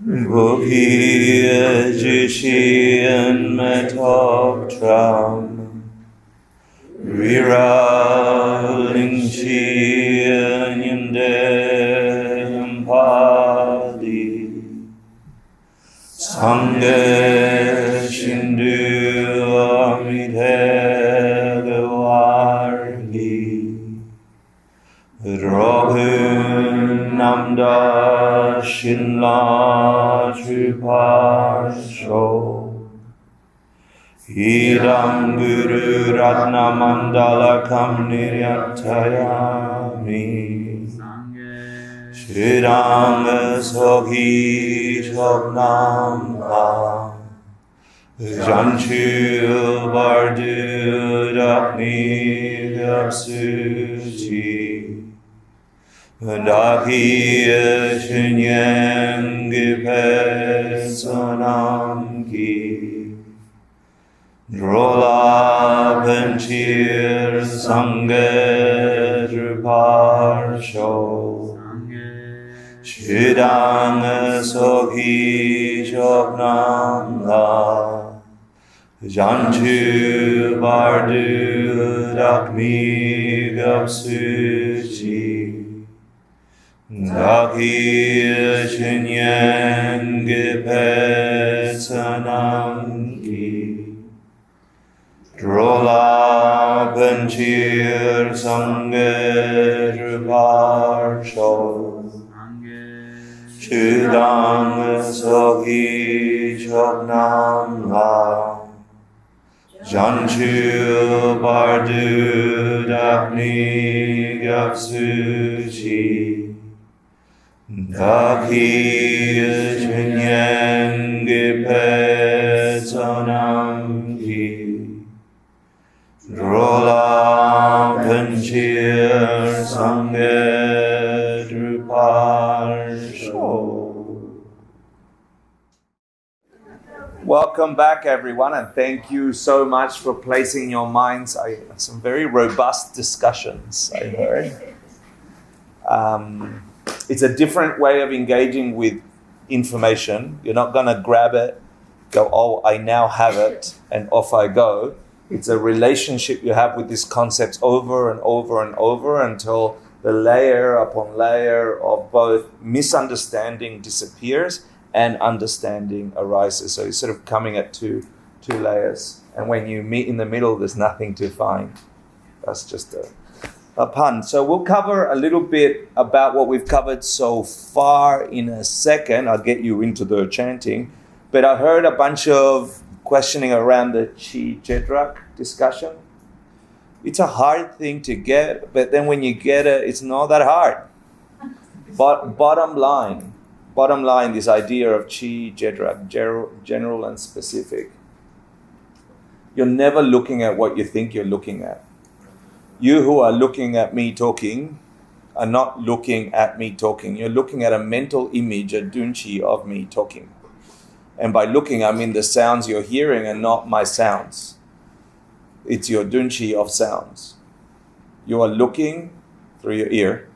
Bukia Jishian Metoptram Riraling Chian Yundem Padi Sange Shindu Amidhe Gawargi Rohun Namda Shinla Triparsho Idam Guru Ratna Mandala Kam Niryatayami Shiranga Soghi Shobnam Ha Janchu Bardu Dakni Yapsuchi Dakiya Shinyan Gipe Sonam Ki Drola Benchir Sange Druparsho Shidang Soghi Shobnam La Janchu Bardu Dakmi Gapsuchi Dakiya Shinyan Gipe Sonam Ki Drola Benchir Sange Druparsho Shudang Soghi Chobnam La Janchu Bardu Dakni Gyapsuchi Dakiya Chinyan Gipe Sonam Ki Drola Benchir Sange Druparsho. Welcome back, everyone, and thank you so much for placing your minds. Some very robust discussions, I heard. It's a different way of engaging with information. You're not going to grab it, go, oh, I now have it, and off I go. It's a relationship you have with these concepts over and over and over until the layer upon layer of both misunderstanding disappears and understanding arises. So you're sort of coming at two layers. And when you meet in the middle, there's nothing to find. That's just a pun. So we'll cover a little bit about what we've covered so far in a second. I'll get you into the chanting. But I heard a bunch of questioning around the Chi Jedrak discussion. It's a hard thing to get, but then when you get it, it's not that hard. But bottom line, this idea of Chi Jedrak, general and specific. You're never looking at what you think you're looking at. You who are looking at me talking are not looking at me talking. You're looking at a mental image, a dunchi of me talking. And by looking, I mean the sounds you're hearing and not my sounds. It's your dunchi of sounds. You are looking through your ear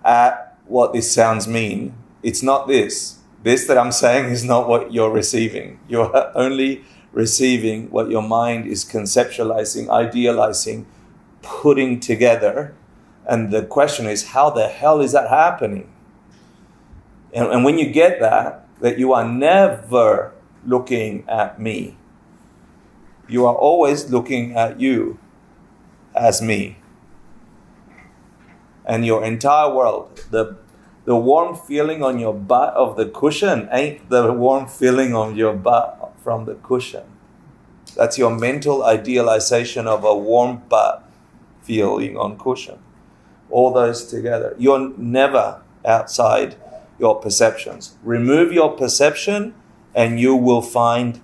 at what these sounds mean. It's not this. This that I'm saying is not what you're receiving. You're only receiving what your mind is conceptualizing, idealizing, putting together. And the question is, how the hell is that happening? And when you get that you are never looking at me. You are always looking at you as me. And your entire world, the warm feeling on your butt of the cushion ain't the warm feeling on your butt from the cushion. That's your mental idealization of a warm butt feeling on cushion. All those together. You're never outside your perceptions. Remove your perception and you will find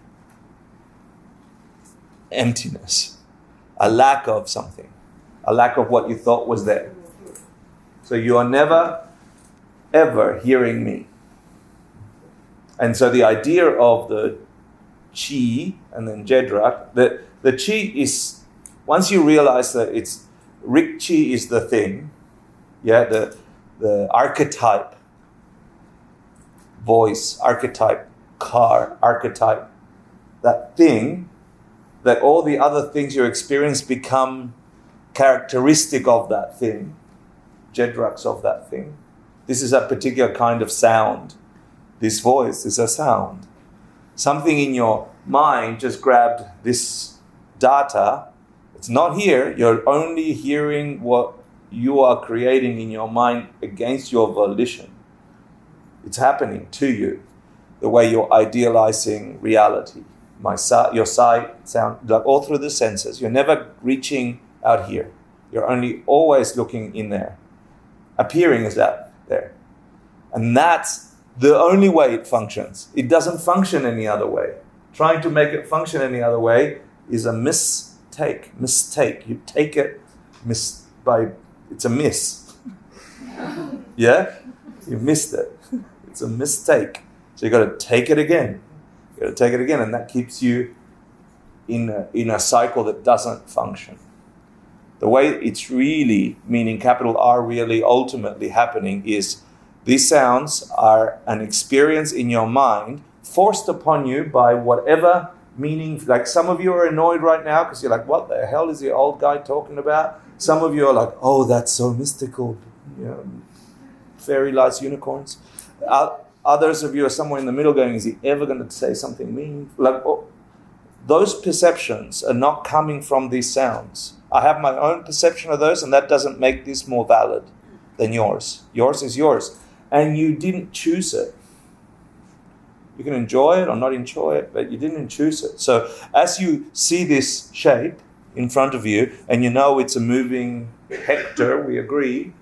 emptiness. A lack of something. A lack of what you thought was there. So you are never, ever hearing me. And so the idea of the Chi and then Jedrak, the Chi is, once you realize that it's, Rik Chi is the thing, the archetype voice, archetype, car, archetype, that thing, that all the other things you experience become characteristic of that thing, jedruks of that thing. This is a particular kind of sound. This voice is a sound. Something in your mind just grabbed this data. It's not here. You're only hearing what you are creating in your mind against your volition. It's happening to you, the way you're idealizing reality. Your sight, sound, like all through the senses. You're never reaching out here. You're only always looking in there. Appearing is that there. And that's the only way it functions. It doesn't function any other way. Trying to make it function any other way is a mistake. You take it it's a miss. Yeah? You missed it. It's a mistake. So you got to take it again. You got to take it again, and that keeps you in a cycle that doesn't function. The way it's really, meaning capital R, really ultimately happening is these sounds are an experience in your mind forced upon you by whatever meaning. Like some of you are annoyed right now because you're like, what the hell is the old guy talking about? Some of you are like, oh, that's so mystical. You know, fairy lights, unicorns. Others of you are somewhere in the middle going, is he ever going to say something meaningful? Like, those perceptions are not coming from these sounds. I have my own perception of those, and that doesn't make this more valid than yours. Yours is yours. And you didn't choose it. You can enjoy it or not enjoy it, but you didn't choose it. So as you see this shape in front of you, and you know it's a moving hector, we agree,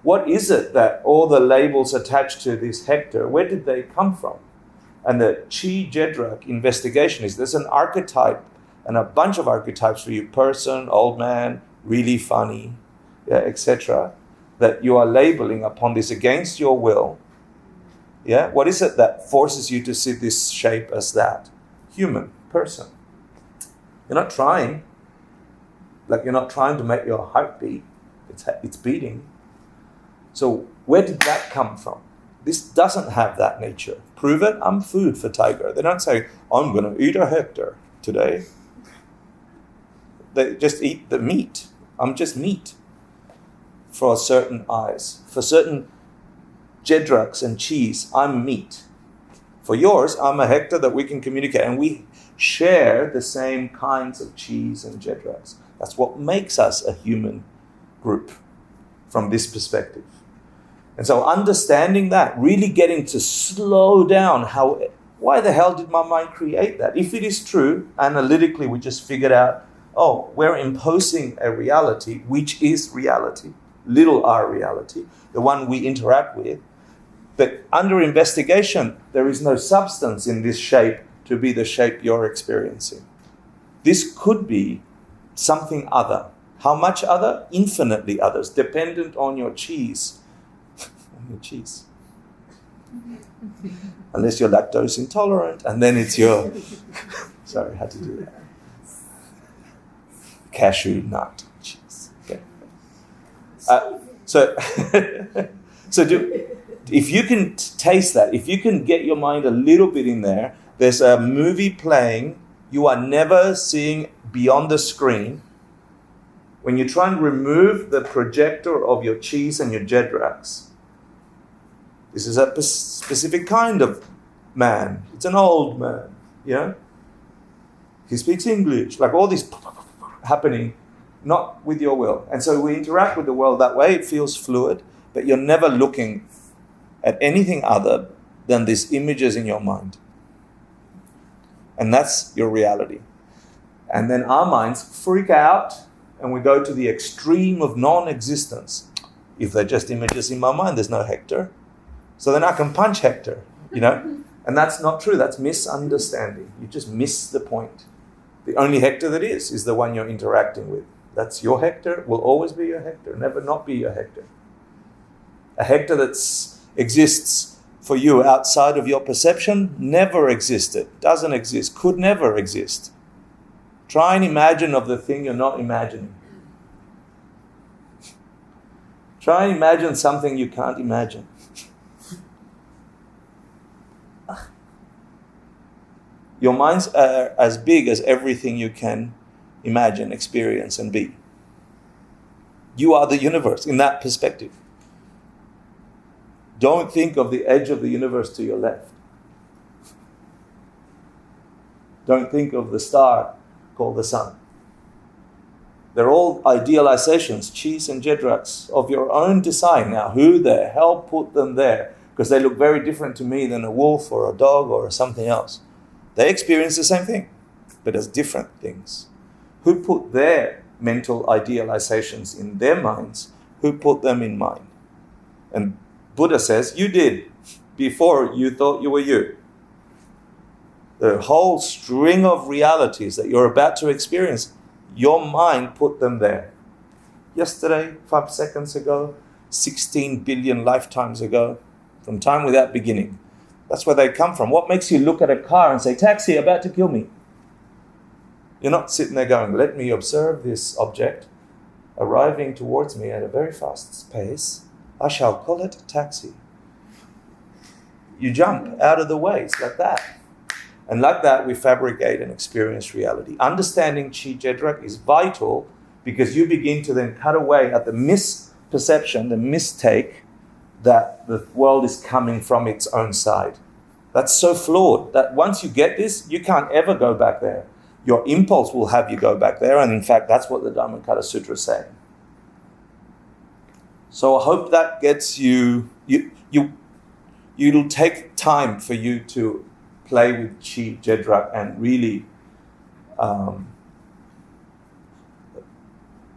what is it that all the labels attached to this hector, where did they come from? And the Chi Jedrak investigation is there's an archetype and a bunch of archetypes for you, person, old man, really funny, etc., that you are labeling upon this against your will. Yeah, what is it that forces you to see this shape as that? Human, person. You're not trying. Like you're not trying to make your heart beat. It's beating. So where did that come from? This doesn't have that nature. Prove it, I'm food for tiger. They don't say, I'm going to eat a hector today. They just eat the meat. I'm just meat for certain eyes. For certain jedruks and cheese, I'm meat. For yours, I'm a hector that we can communicate. And we share the same kinds of cheese and jedruks. That's what makes us a human group from this perspective. And so understanding that, really getting to slow down why the hell did my mind create that? If it is true, analytically we just figured out, we're imposing a reality, which is reality, little r reality, the one we interact with. But under investigation, there is no substance in this shape to be the shape you're experiencing. This could be something other. How much other? Infinitely others, dependent on your cheese. Cheese. Unless you're lactose intolerant, and then it's your sorry, I had to do that. Cashew nut cheese. Okay. If you can taste that, if you can get your mind a little bit in there, there's a movie playing, you are never seeing beyond the screen. When you try and remove the projector of your cheese and your jedruks, this is a specific kind of man. It's an old man, He speaks English, like all this happening, not with your will. And so we interact with the world that way. It feels fluid, but you're never looking at anything other than these images in your mind. And that's your reality. And then our minds freak out and we go to the extreme of non-existence. If they're just images in my mind, there's no hector. So then I can punch hector, And that's not true. That's misunderstanding. You just miss the point. The only hector that is the one you're interacting with. That's your hector, will always be your hector, never not be your hector. A hector that exists for you outside of your perception never existed, doesn't exist, could never exist. Try and imagine of the thing you're not imagining. Try and imagine something you can't imagine. Your minds are as big as everything you can imagine, experience, and be. You are the universe in that perspective. Don't think of the edge of the universe to your left. Don't think of the star called the sun. They're all idealizations, chis and jedraks, of your own design. Now, who the hell put them there? Because they look very different to me than a wolf or a dog or something else. They experience the same thing, but as different things. Who put their mental idealizations in their minds? Who put them in mine? And Buddha says, you did, before you thought you were you. The whole string of realities that you're about to experience, your mind put them there. Yesterday, 5 seconds ago, 16 billion lifetimes ago, from time without beginning. That's where they come from. What makes you look at a car and say, taxi, about to kill me? You're not sitting there going, let me observe this object arriving towards me at a very fast pace. I shall call it a taxi. You jump out of the way. It's like that. And like that, we fabricate and experience reality. Understanding Chi Jedrak is vital because you begin to then cut away at the misperception, the mistake that the world is coming from its own side. That's so flawed that once you get this, you can't ever go back there. Your impulse will have you go back there, and in fact, that's what the Diamond Cutter Sutra is saying. So I hope that gets you. It'll take time for you to play with Chi Jedrak and really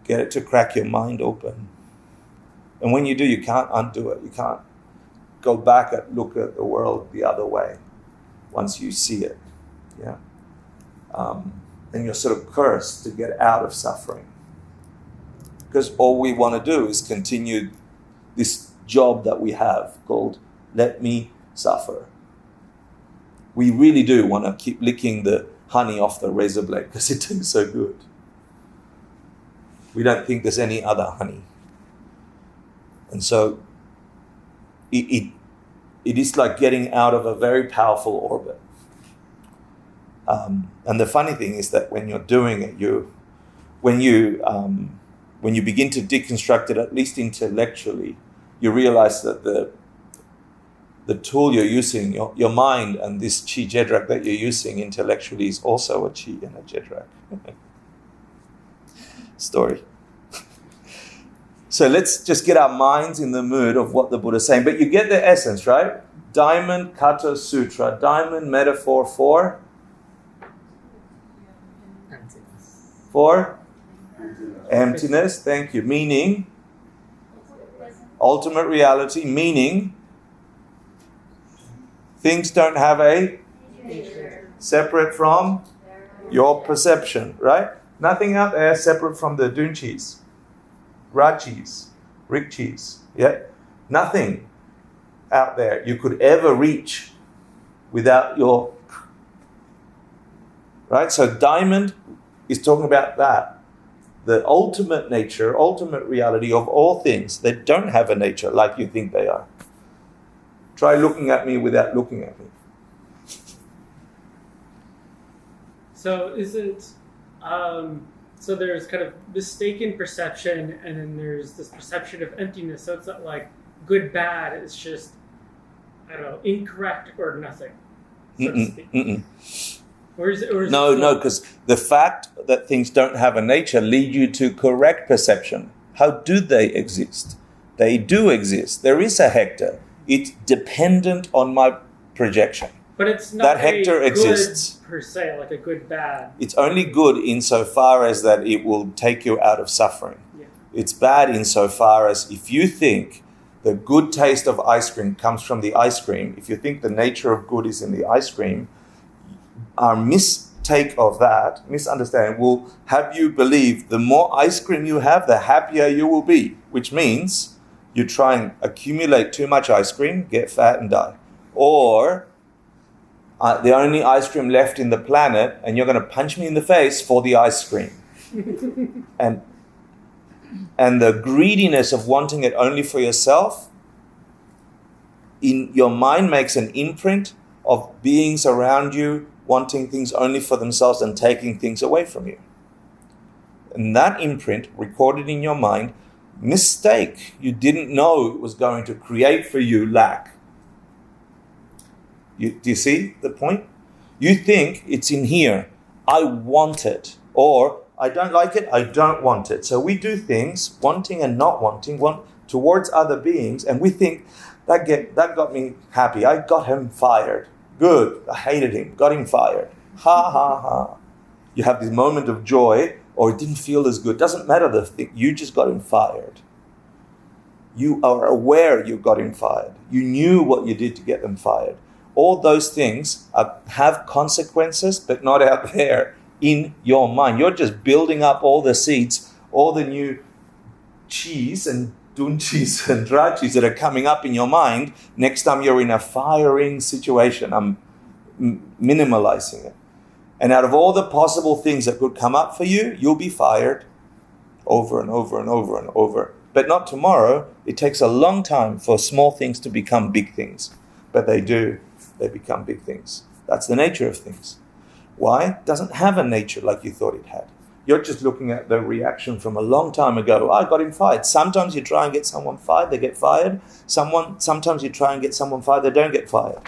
get it to crack your mind open. And when you do, you can't undo it. You can't go back and look at the world the other way once you see it. Yeah. Then you're sort of cursed to get out of suffering. Because all we want to do is continue this job that we have called let me suffer. We really do want to keep licking the honey off the razor blade because it tastes so good. We don't think there's any other honey. And so it is like getting out of a very powerful orbit. And the funny thing is that when you're doing it, when you begin to deconstruct it, at least intellectually, you realize that the tool you're using, your mind and this Chi Jedrak that you're using intellectually is also a Chi and a Jedrak. Story. So let's just get our minds in the mood of what the Buddha is saying. But you get the essence, right? Diamond Cutter Sutra. Diamond metaphor for? For? Emptiness. Thank you. Meaning? Ultimate reality. Meaning? Things don't have a separate from your perception, right? Nothing out there separate from the Dunchis, Rachis, Rikchis, yeah? Nothing out there you could ever reach without your... Right? So Diamond is talking about that. The ultimate nature, ultimate reality of all things that don't have a nature like you think they are. Try looking at me without looking at me. So is it... so there's kind of mistaken perception, and then there's this perception of emptiness. So it's not like good, bad. It's just, I don't know, incorrect or nothing, so to speak. Or is it No, because the fact that things don't have a nature lead you to correct perception. How do they exist? They do exist. There is a Hector. It's dependent on my projection. But it's not that Hector exists per se, like a good, bad. It's only good insofar as that it will take you out of suffering. Yeah. It's bad insofar as if you think the good taste of ice cream comes from the ice cream, if you think the nature of good is in the ice cream, our mistake of that, misunderstanding, will have you believe the more ice cream you have, the happier you will be, which means you try and accumulate too much ice cream, get fat and die. Or the only ice cream left in the planet, and you're going to punch me in the face for the ice cream. And the greediness of wanting it only for yourself, in your mind makes an imprint of beings around you wanting things only for themselves and taking things away from you. And that imprint, recorded in your mind, mistake, you didn't know it was going to create for you lack. Do you see the point? You think it's in here, I want it, or I don't like it, I don't want it. So we do things, wanting and not wanting, towards other beings, and we think, that got me happy, I got him fired. Good, I hated him, got him fired. Ha ha ha. You have this moment of joy, or it didn't feel as good. Doesn't matter the thing, you just got him fired. You are aware you got him fired. You knew what you did to get them fired. All those things have consequences, but not out there in your mind. You're just building up all the seeds, all the new cheese and dunchis and drachis that are coming up in your mind. Next time you're in a firing situation, I'm minimalizing it. And out of all the possible things that could come up for you, you'll be fired over and over and over and over. But not tomorrow. It takes a long time for small things to become big things. But they do. They become big things. That's the nature of things. Why? It doesn't have a nature like you thought it had. You're just looking at the reaction from a long time ago. I got him fired. Sometimes you try and get someone fired, they get fired. Sometimes you try and get someone fired, they don't get fired.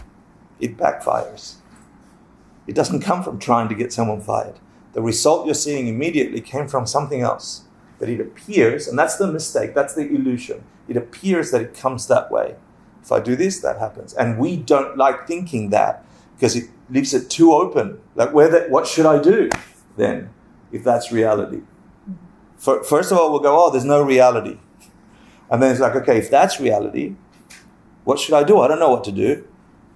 It backfires. It doesn't come from trying to get someone fired. The result you're seeing immediately came from something else. But it appears, and that's the mistake, that's the illusion. It appears that it comes that way. If I do this, that happens. And we don't like thinking that because it leaves it too open. Like, what should I do then, if that's reality? First of all, we'll go, there's no reality. And then it's like, okay, if that's reality, what should I do? I don't know what to do.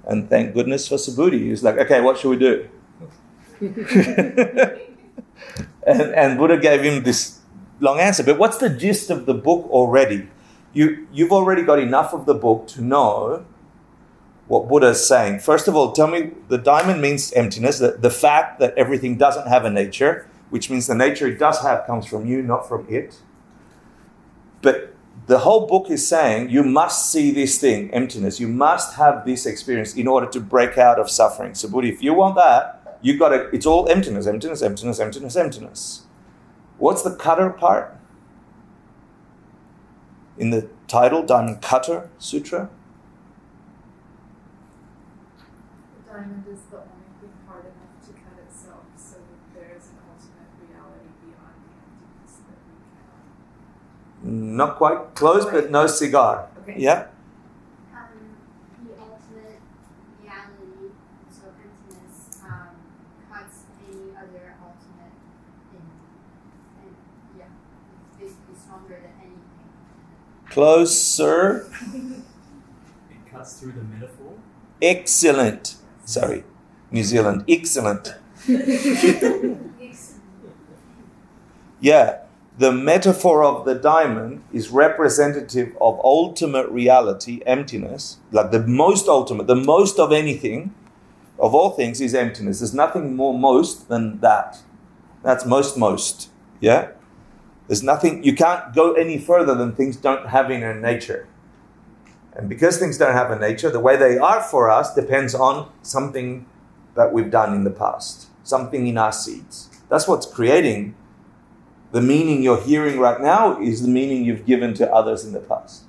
And thank goodness for Subhuti. He's like, okay, what should we do? and Buddha gave him this long answer. But what's the gist of the book already? You've already got enough of the book to know what Buddha is saying. First of all, tell me, the diamond means emptiness, the fact that everything doesn't have a nature, which means the nature it does have comes from you, not from it. But the whole book is saying you must see this thing, emptiness. You must have this experience in order to break out of suffering. So Buddha, if you want that, you've got to, it's all emptiness, emptiness, emptiness, emptiness, emptiness. What's the cutter part? In the title, Diamond Cutter Sutra. The diamond is the only thing hard enough to cut itself, so that there is an ultimate reality beyond the emptiness that we cannot. Not quite close, but no cigar. Okay. Yeah? The ultimate reality, so emptiness, cuts any other ultimate thing. And yeah, it's basically stronger than anything. Closer. It cuts through the metaphor. Excellent. Sorry, New Zealand. Excellent. Yeah, the metaphor of the diamond is representative of ultimate reality, emptiness. Like the most ultimate, the most of anything, of all things, is emptiness. There's nothing more most than that. That's most. Yeah? There's nothing, you can't go any further than things don't have in their nature. And because things don't have a nature, the way they are for us depends on something that we've done in the past, something in our seeds. That's what's creating the meaning you're hearing right now is the meaning you've given to others in the past.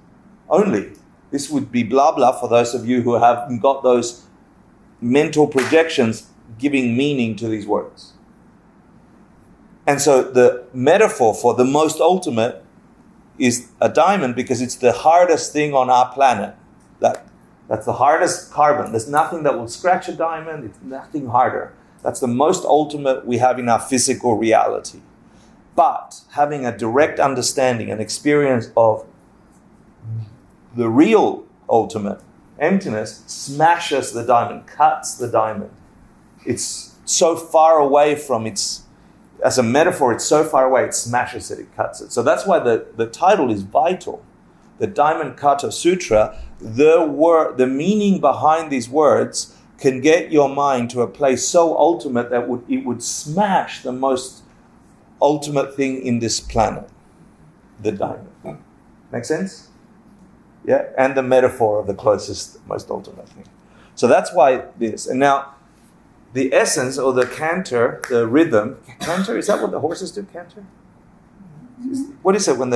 Only. This would be blah blah for those of you who haven't got those mental projections giving meaning to these words. And so the metaphor for the most ultimate is a diamond because it's the hardest thing on our planet. That's the hardest carbon. There's nothing that will scratch a diamond. It's nothing harder. That's the most ultimate we have in our physical reality. But having a direct understanding and experience of the real ultimate, emptiness, smashes the diamond, cuts the diamond. It's so far away from its, as a metaphor, it's so far away, it smashes it, it cuts it. So that's why the title is vital. The Diamond Cutter Sutra, the meaning behind these words can get your mind to a place so ultimate that it would smash the most ultimate thing in this planet, the diamond. Make sense? Yeah, and the metaphor of the closest, most ultimate thing. So that's why this. And now, the essence or the canter, the rhythm. Canter, is that what the horses do? Canter? What is it when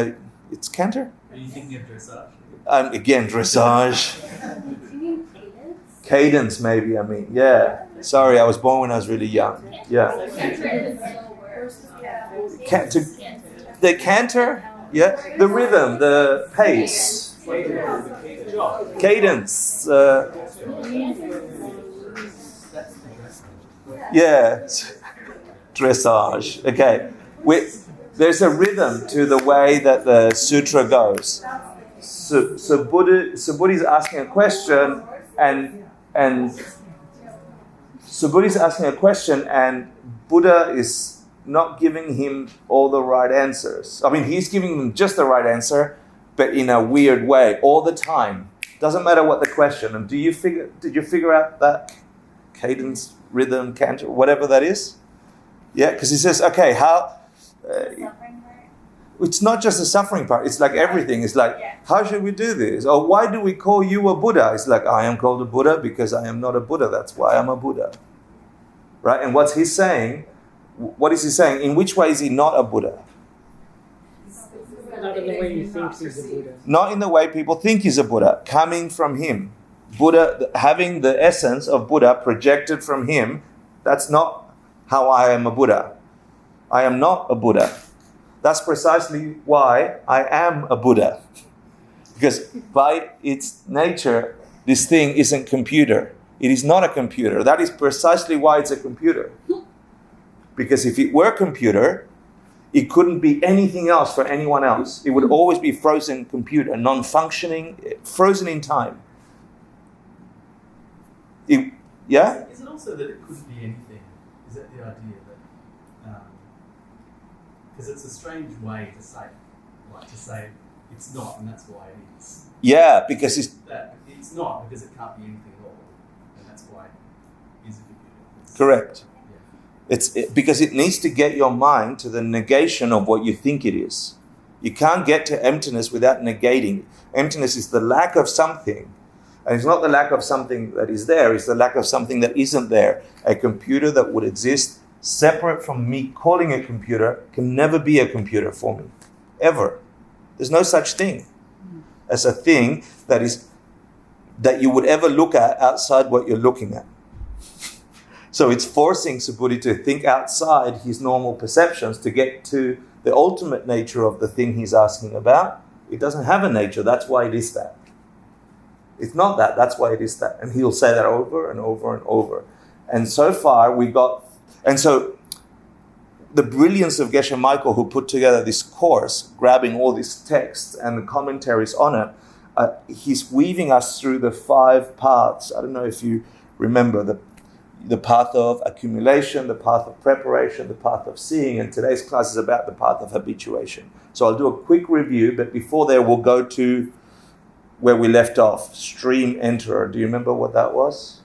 it's canter? Are you thinking of dressage? Again, dressage. You mean cadence? Cadence, maybe, I mean. Yeah. Sorry, I was born when I was really young. Yeah. The canter, yeah. The rhythm, the pace. Cadence. Yeah. Dressage. Okay. There's a rhythm to the way that the sutra goes. So Buddha's asking a question, and Buddha's asking a question, and Buddha is not giving him all the right answers. I mean, he's giving him just the right answer, but in a weird way all the time. Doesn't matter what the question. And did you figure out that cadence, rhythm, canter, whatever that is? Yeah, because he says, okay, how? It's not just the suffering part. It's like everything. It's like, how should we do this? Or why do we call you a Buddha? It's like, I am called a Buddha because I am not a Buddha. That's why I'm a Buddha. Right? And what's he saying? What is he saying? In which way is he not a Buddha? Not in the way you think he's a Buddha. Not in the way people think he's a Buddha. Coming from him. Buddha, having the essence of Buddha projected from him, that's not how I am a Buddha. I am not a Buddha. That's precisely why I am a Buddha. Because by its nature, this thing isn't computer. It is not a computer. That is precisely why it's a computer. Because if it were a computer, it couldn't be anything else for anyone else. It would always be frozen computer, non-functioning, frozen in time. Yeah? Is it also that it couldn't be anything? Is that the idea that... Because it's a strange way to say it's not, and that's why it is. Yeah, because it's not because it can't be anything at all, and that's why it is a computer. correct. Yeah. Because it needs to get your mind to the negation of what you think it is. You can't get to emptiness without negating. Emptiness is the lack of something. And it's not the lack of something that is there, it's the lack of something that isn't there. A computer that would exist separate from me calling a computer can never be a computer for me. Ever. There's no such thing as a thing that you would ever look at outside what you're looking at. So it's forcing Subhuti to think outside his normal perceptions to get to the ultimate nature of the thing he's asking about. It doesn't have a nature, that's why it is that. It's not that, that's why it is that. And he'll say that over and over and over. And so far and so the brilliance of Geshe Michael, who put together this course, grabbing all these texts and the commentaries on it, he's weaving us through the 5 paths. I don't know if you remember the path of accumulation, the path of preparation, the path of seeing, and today's class is about the path of habituation. So I'll do a quick review, but before there we'll go to where we left off, stream enterer. Do you remember what that was?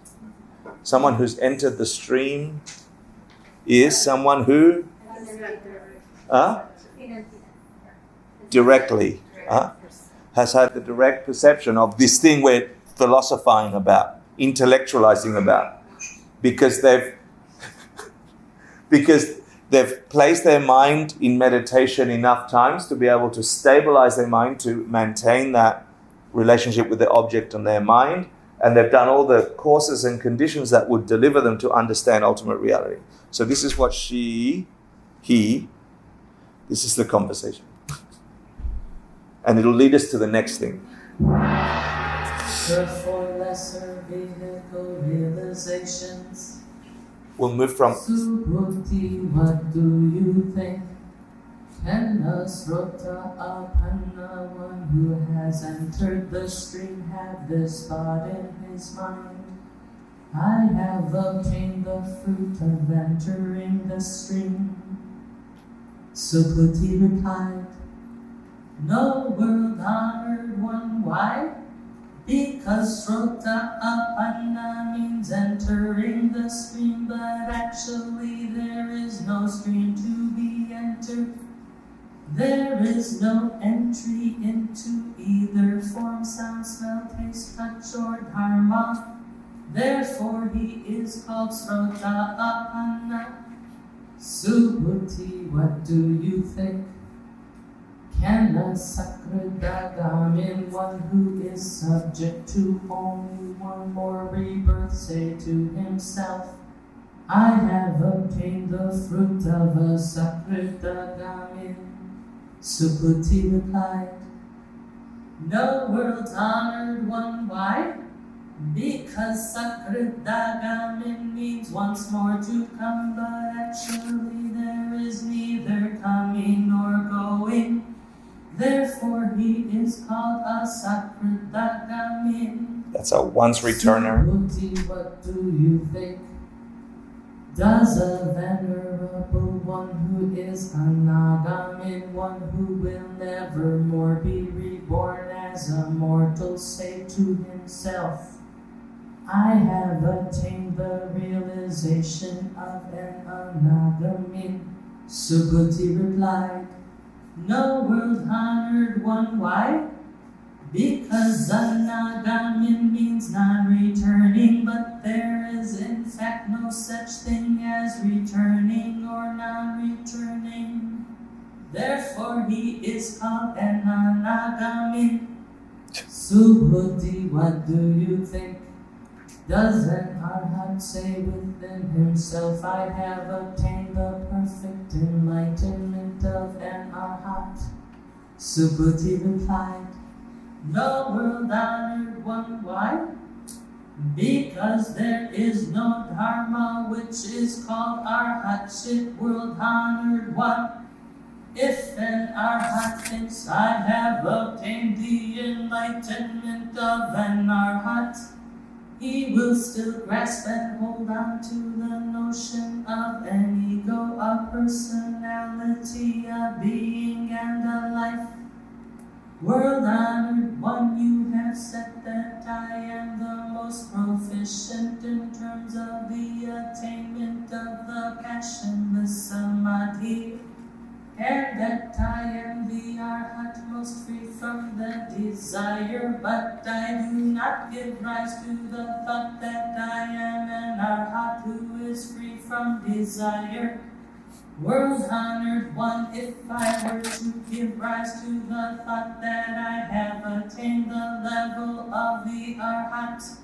Someone who's entered the stream is someone who directly has had the direct perception of this thing we're philosophizing about, intellectualizing about. Because they've placed their mind in meditation enough times to be able to stabilize their mind, to maintain that relationship with the object in their mind, and they've done all the courses and conditions that would deliver them to understand ultimate reality. So this is what this is the conversation. And it'll lead us to the next thing. For lesser vehicle realizations. We'll move from Subhuti, what do you think? Can a srota apanna, one who has entered the stream, have this thought in his mind? I have obtained the fruit of entering the stream. Subhuti replied, no, world-honored one, why? Because srota apanna means entering the stream, but actually there is no stream to be entered. There is no entry into either form, sound, smell, taste, touch, or dharma. Therefore he is called Srota Apanna. Subhuti, what do you think? Can a Sakradagamin, one who is subject to only one more rebirth, say to himself, I have obtained the fruit of a Sakradagamin? Subhuti replied, no, world-honored one. Why? Because Sakradagamin means once more to come, but actually there is neither coming nor going. Therefore he is called a Sakradagamin. That's a once returner. Subhuti, what do you think? Does a venerable one who is anagamin, one who will never more be reborn as a mortal, say to himself, I have attained the realization of an anagamin? Subhuti replied, no, world-honored one. Why? Because anagamin means non-returning, but there is in fact no such thing as returning or non-returning. Therefore he is called an anagamin. Subhuti, what do you think? Does an arhat say within himself, I have obtained the perfect enlightenment of an arhat? Subhuti replied, no, world-honored one. Why? Because there is no dharma which is called arhatship, world-honored one. If an arhat thinks I have obtained the enlightenment of an arhat, he will still grasp and hold on to the notion of an ego, a personality, a being, and a life. World-honored one, you have said that I am the most proficient in terms of the attainment of the passionless samadhi, and that I am the arhat most free from the desire, but I do not give rise to the thought that I am an arhat who is free from desire. World-honored one, if I were to give rise to the thought that I have attained the level of the arhat,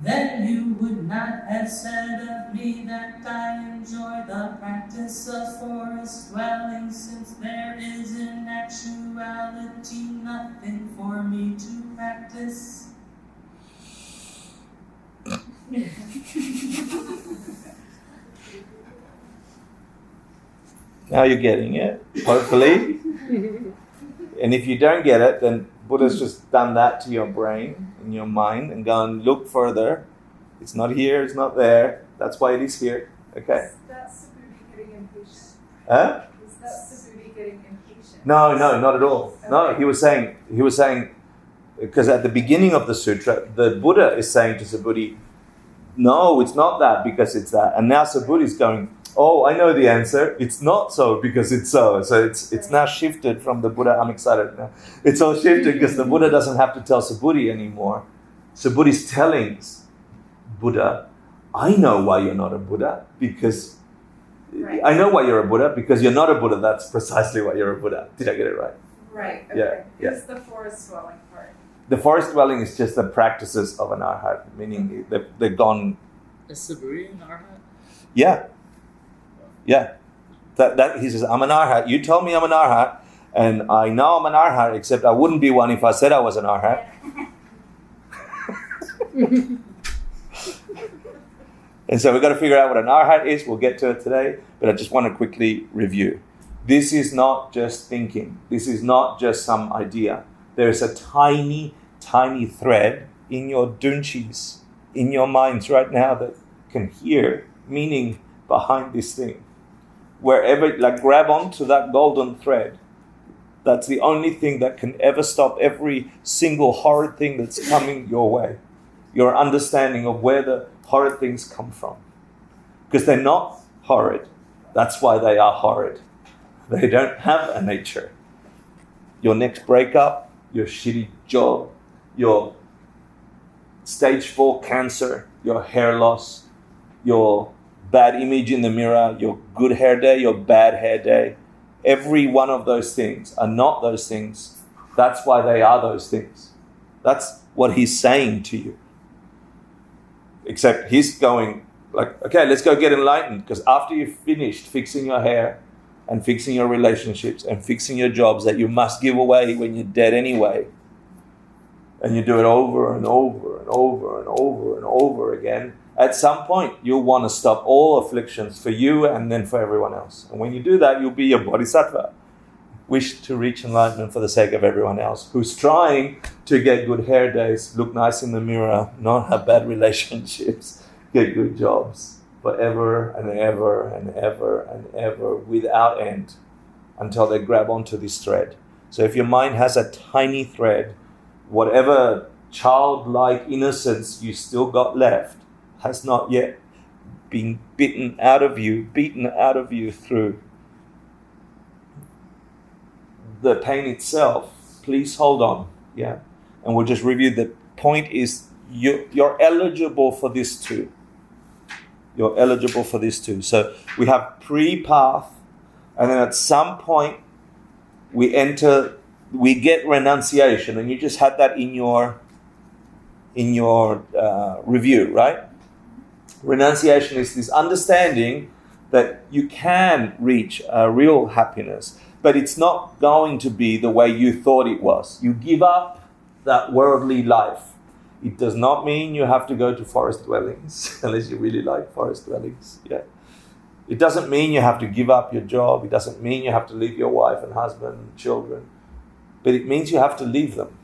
then you would not have said of me that I enjoy the practice of forest dwelling, since there is in actuality nothing for me to practice. Now you're getting it, hopefully. And if you don't get it, then Buddha's just done that to your brain and your mind and gone, look further. It's not here, it's not there. That's why it is here. Okay? Is that Subhuti getting impatient? Huh? Is that Subhuti getting impatient? No, not at all. No, Okay. he was saying, because at the beginning of the sutra, the Buddha is saying to Subhuti, no, it's not that because it's that. And now Subhuti is going, oh, I know the answer. It's not so because it's so. So it's now shifted from the Buddha. I'm excited now. It's all shifted because the Buddha doesn't have to tell Subhuti anymore. Subhuti's telling Buddha, I know why you're not a Buddha because Right. I know why you're a Buddha because you're not a Buddha. That's precisely why you're a Buddha. Did I get it right? Right, okay. Yeah. It's the forest dwelling part. The forest dwelling is just the practices of an arhat, meaning they're gone. Is Subhuti an arhat? Yeah. That he says, I'm an arhat. You told me I'm an arhat, and I know I'm an arhat, except I wouldn't be one if I said I was an arhat. And so we've got to figure out what an arhat is. We'll get to it today, but I just want to quickly review. This is not just thinking. This is not just some idea. There is a tiny, tiny thread in your dunchis, in your minds right now that can hear meaning behind this thing. Wherever, grab onto that golden thread. That's the only thing that can ever stop every single horrid thing that's coming your way. Your understanding of where the horrid things come from. Because they're not horrid. That's why they are horrid. They don't have a nature. Your next breakup, your shitty job, your stage 4 cancer, your hair loss, your bad image in the mirror, your good hair day, your bad hair day. Every one of those things are not those things. That's why they are those things. That's what he's saying to you. Except he's going like, okay, let's go get enlightened, because after you've finished fixing your hair and fixing your relationships and fixing your jobs that you must give away when you're dead anyway, and you do it over and over and over and over and over again, at some point you'll want to stop all afflictions for you and then for everyone else. And when you do that, you'll be a bodhisattva. Wish to reach enlightenment for the sake of everyone else who's trying to get good hair days, look nice in the mirror, not have bad relationships, get good jobs forever and ever and ever and ever without end until they grab onto this thread. So if your mind has a tiny thread, whatever childlike innocence you still got left has not yet been beaten out of you through the pain itself. Please hold on. Yeah. And we'll just review. The point is you're eligible for this too. You're eligible for this too. So we have pre-path, and then at some point we get renunciation, and you just had that in your review, right? Renunciation is this understanding that you can reach real happiness, but it's not going to be the way you thought it was. You give up that worldly life. It does not mean you have to go to forest dwellings, unless you really like forest dwellings. Yeah. It doesn't mean you have to give up your job. It doesn't mean you have to leave your wife and husband and children. But it means you have to leave them.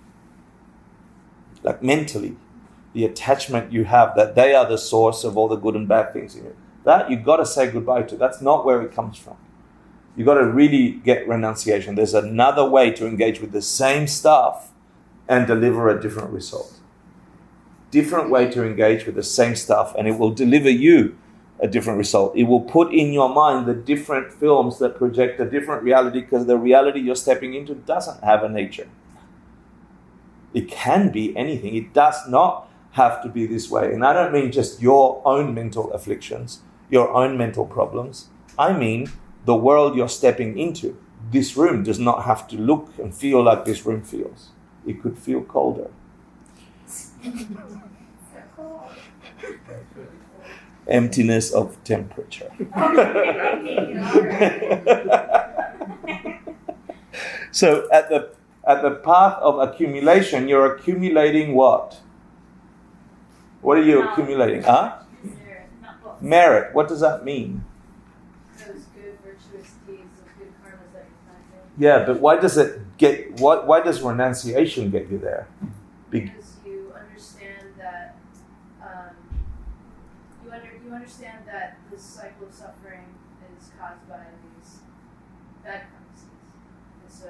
Like mentally, the attachment you have, that they are the source of all the good and bad things in you. That you've got to say goodbye to. That's not where it comes from. You've got to really get renunciation. There's another way to engage with the same stuff and deliver a different result. Different way to engage with the same stuff, and it will deliver you a different result. It will put in your mind the different films that project a different reality, because the reality you're stepping into doesn't have a nature. It can be anything. It does not have to be this way. And I don't mean just your own mental afflictions, your own mental problems. I mean the world you're stepping into. This room does not have to look and feel like this room feels. It could feel colder. Emptiness of temperature. So at the path of accumulation, you're accumulating what? What are you accumulating? Huh? Merit. What does that mean? Those good virtuous deeds, those good karmas that you're planting. Yeah, but why does it get? Why does renunciation get you there? Because you understand that you understand that this cycle of suffering is caused by these bad karmas, and so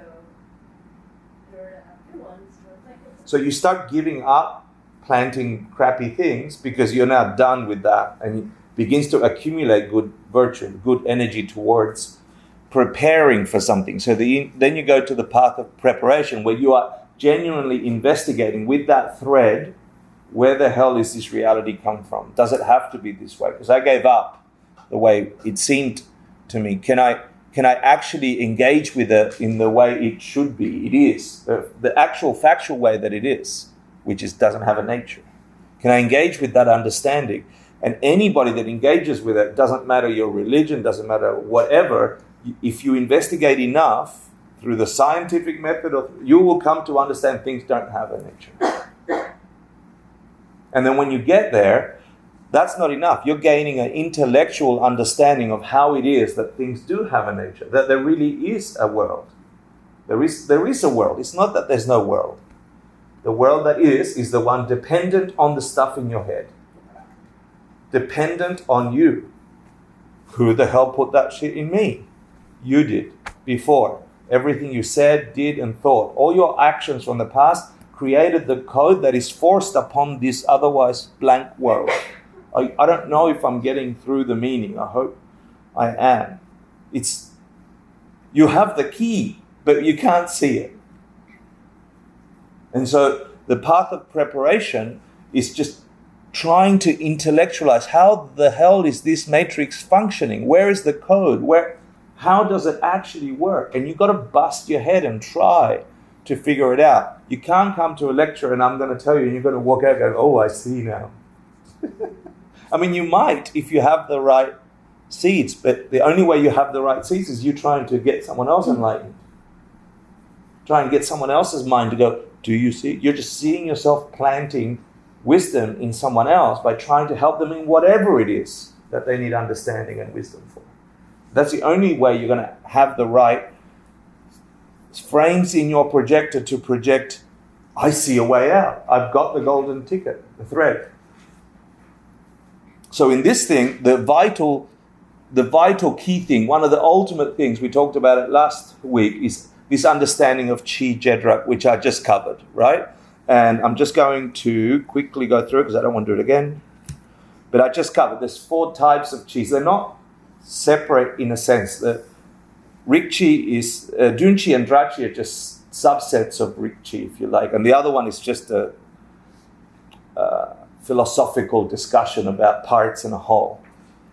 in order to have good ones, you want to thank it. So you start giving up planting crappy things because you're now done with that, and it begins to accumulate good virtue, good energy towards preparing for something. So then you go to the path of preparation, where you are genuinely investigating with that thread, where the hell is this reality come from? Does it have to be this way? Because I gave up the way it seemed to me. Can I actually engage with it in the way it should be? It is the actual factual way that it is, which doesn't have a nature. Can I engage with that understanding? And anybody that engages with it, doesn't matter your religion, doesn't matter whatever, if you investigate enough through the scientific method, you will come to understand things don't have a nature. And then when you get there, that's not enough. You're gaining an intellectual understanding of how it is that things do have a nature, that there really is a world. There is a world. It's not that there's no world. The world that is the one dependent on the stuff in your head. Dependent on you. Who the hell put that shit in me? You did. Before. Everything you said, did, and thought. All your actions from the past created the code that is forced upon this otherwise blank world. I don't know if I'm getting through the meaning. I hope I am. You have the key, but you can't see it. And so the path of preparation is just trying to intellectualize how the hell is this matrix functioning? Where is the code? How does it actually work? And you've got to bust your head and try to figure it out. You can't come to a lecture and I'm going to tell you and you're going to walk out and go, oh, I see now. I mean, you might if you have the right seeds, but the only way you have the right seeds is you trying to get someone else enlightened. Try and get someone else's mind to go, do you see? You're just seeing yourself planting wisdom in someone else by trying to help them in whatever it is that they need understanding and wisdom for. That's the only way you're going to have the right frames in your projector to project, I see a way out. I've got the golden ticket, the thread. So in this thing, the vital key thing, one of the ultimate things, we talked about it last week, is this understanding of Chi Jedrak, which I just covered, right? And I'm just going to quickly go through it because I don't want to do it again. But I just covered, there's 4 types of Chis. They're not separate in a sense. That Rik Chi is, Dun Chi and Dra Chi are just subsets of Rik Chi, if you like. And the other one is just a philosophical discussion about parts in a whole.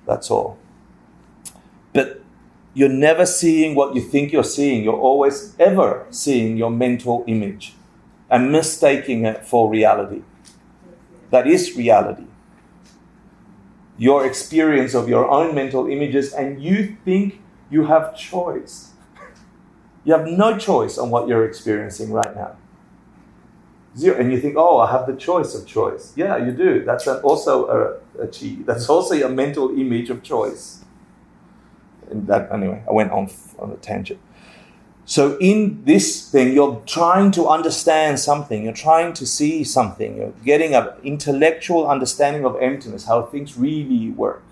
That's all. But you're never seeing what you think you're seeing. You're always ever seeing your mental image and mistaking it for reality. That is reality. Your experience of your own mental images, and you think you have choice. You have no choice on what you're experiencing right now. Zero. And you think, oh, I have the choice of choice. Yeah, you do. That's also a Chi. That's also a mental image of choice. And that, anyway, I went on a tangent. So in this thing, you're trying to understand something. You're trying to see something. You're getting an intellectual understanding of emptiness, how things really work.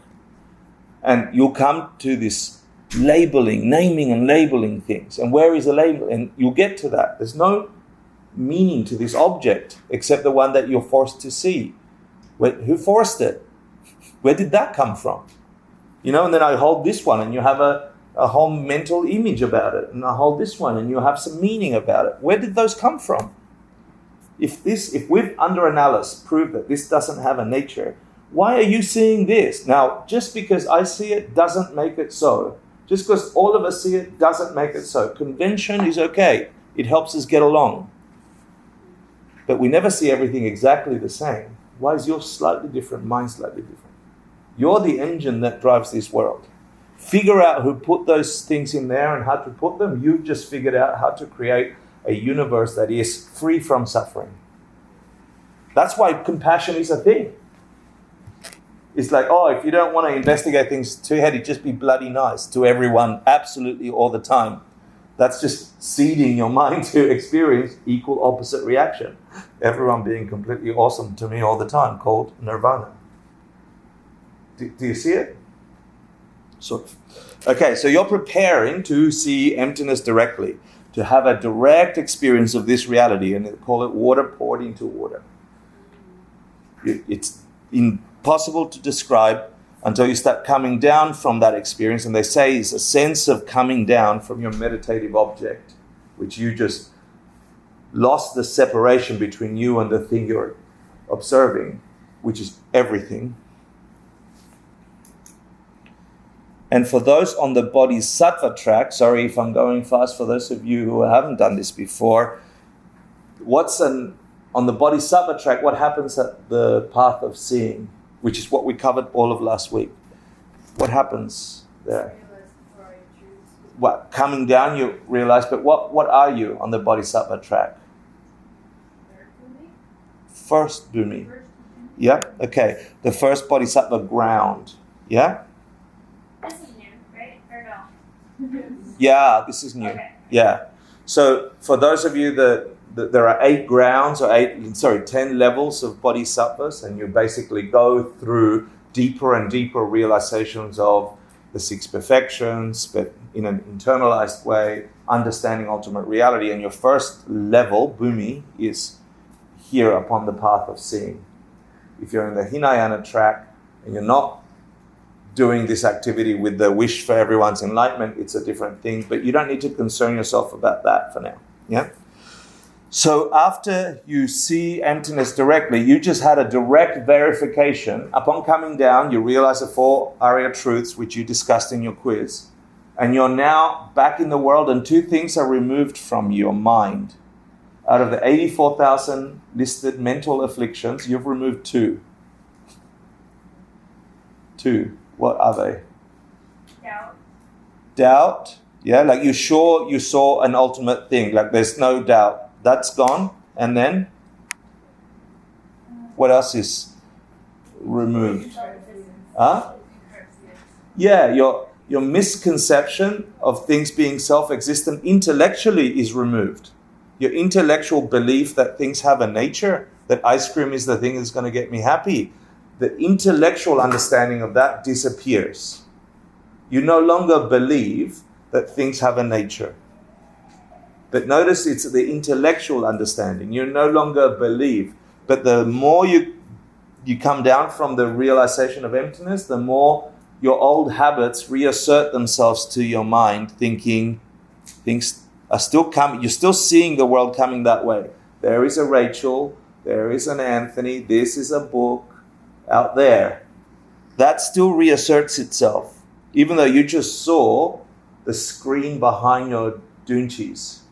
And you'll come to this naming and labeling things. And where is the label? And you'll get to that. There's no meaning to this object except the one that you're forced to see. Who forced it? Where did that come from? You know, and then I hold this one and you have a whole mental image about it. And I hold this one and you have some meaning about it. Where did those come from? If we've under analysis proved that this doesn't have a nature, why are you seeing this? Now, just because I see it doesn't make it so. Just because all of us see it doesn't make it so. Convention is okay. It helps us get along. But we never see everything exactly the same. Why is yours slightly different, mine slightly different? You're the engine that drives this world. Figure out who put those things in there and how to put them. You've just figured out how to create a universe that is free from suffering. That's why compassion is a thing. It's like, oh, if you don't want to investigate things too heady, just be bloody nice to everyone absolutely all the time. That's just seeding your mind to experience equal opposite reaction. Everyone being completely awesome to me all the time, called nirvana. Do you see it? Sort of. Okay, so you're preparing to see emptiness directly, to have a direct experience of this reality, and they call it water poured into water. It's impossible to describe until you start coming down from that experience, and they say it's a sense of coming down from your meditative object, which you just lost the separation between you and the thing you're observing, which is everything. And for those on the bodhisattva track, sorry if I'm going fast for those of you who haven't done this before, on the bodhisattva track, what happens at the path of seeing, which is what we covered all of last week? What happens there? What, coming down you realize, but what are you on the bodhisattva track? First bhumi. Yeah, okay. The first bodhisattva ground. Yeah? This is new, right? Or no? Yeah, this is new. Okay. Yeah. So for those of you that there are 10 levels of bodhisattvas, and you basically go through deeper and deeper realizations of the 6 perfections, but in an internalized way, understanding ultimate reality. And your first level, bhumi, is here upon the path of seeing. If you're in the Hinayana track and you're not doing this activity with the wish for everyone's enlightenment, it's a different thing, but you don't need to concern yourself about that for now. Yeah? So after you see emptiness directly, you just had a direct verification. Upon coming down, you realize the 4 Arya truths which you discussed in your quiz. And you're now back in the world, and 2 things are removed from your mind. Out of the 84,000 listed mental afflictions, you've removed 2. 2. What are they? Doubt. Yeah, like you saw an ultimate thing. Like there's no doubt. That's gone. And then? What else is removed? Huh? Yeah, your misconception of things being self-existent intellectually is removed. Your intellectual belief that things have a nature, that ice cream is the thing that's going to get me happy, the intellectual understanding of that disappears. You no longer believe that things have a nature. But notice it's the intellectual understanding. You no longer believe. But the more you come down from the realization of emptiness, the more your old habits reassert themselves to your mind, thinking things are still coming. You're still seeing the world coming that way. There is a Rachel. There is an Anthony. This is a book out there. That still reasserts itself. Even though you just saw the screen behind your dunchies.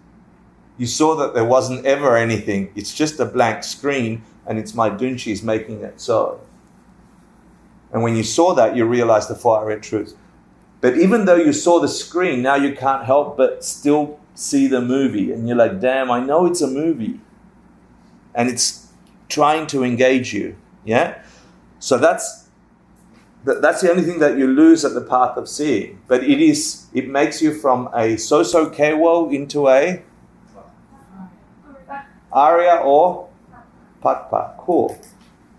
You saw that there wasn't ever anything. It's just a blank screen, and it's my dunchies making it so. And when you saw that, you realized the 4 Arya truths. But even though you saw the screen, now you can't help but still see the movie. And you're like, damn, I know it's a movie. And it's trying to engage you. Yeah? So that's the only thing that you lose at the path of seeing. But it makes you from a so-so kewo into a Arya or Patpa. Cool.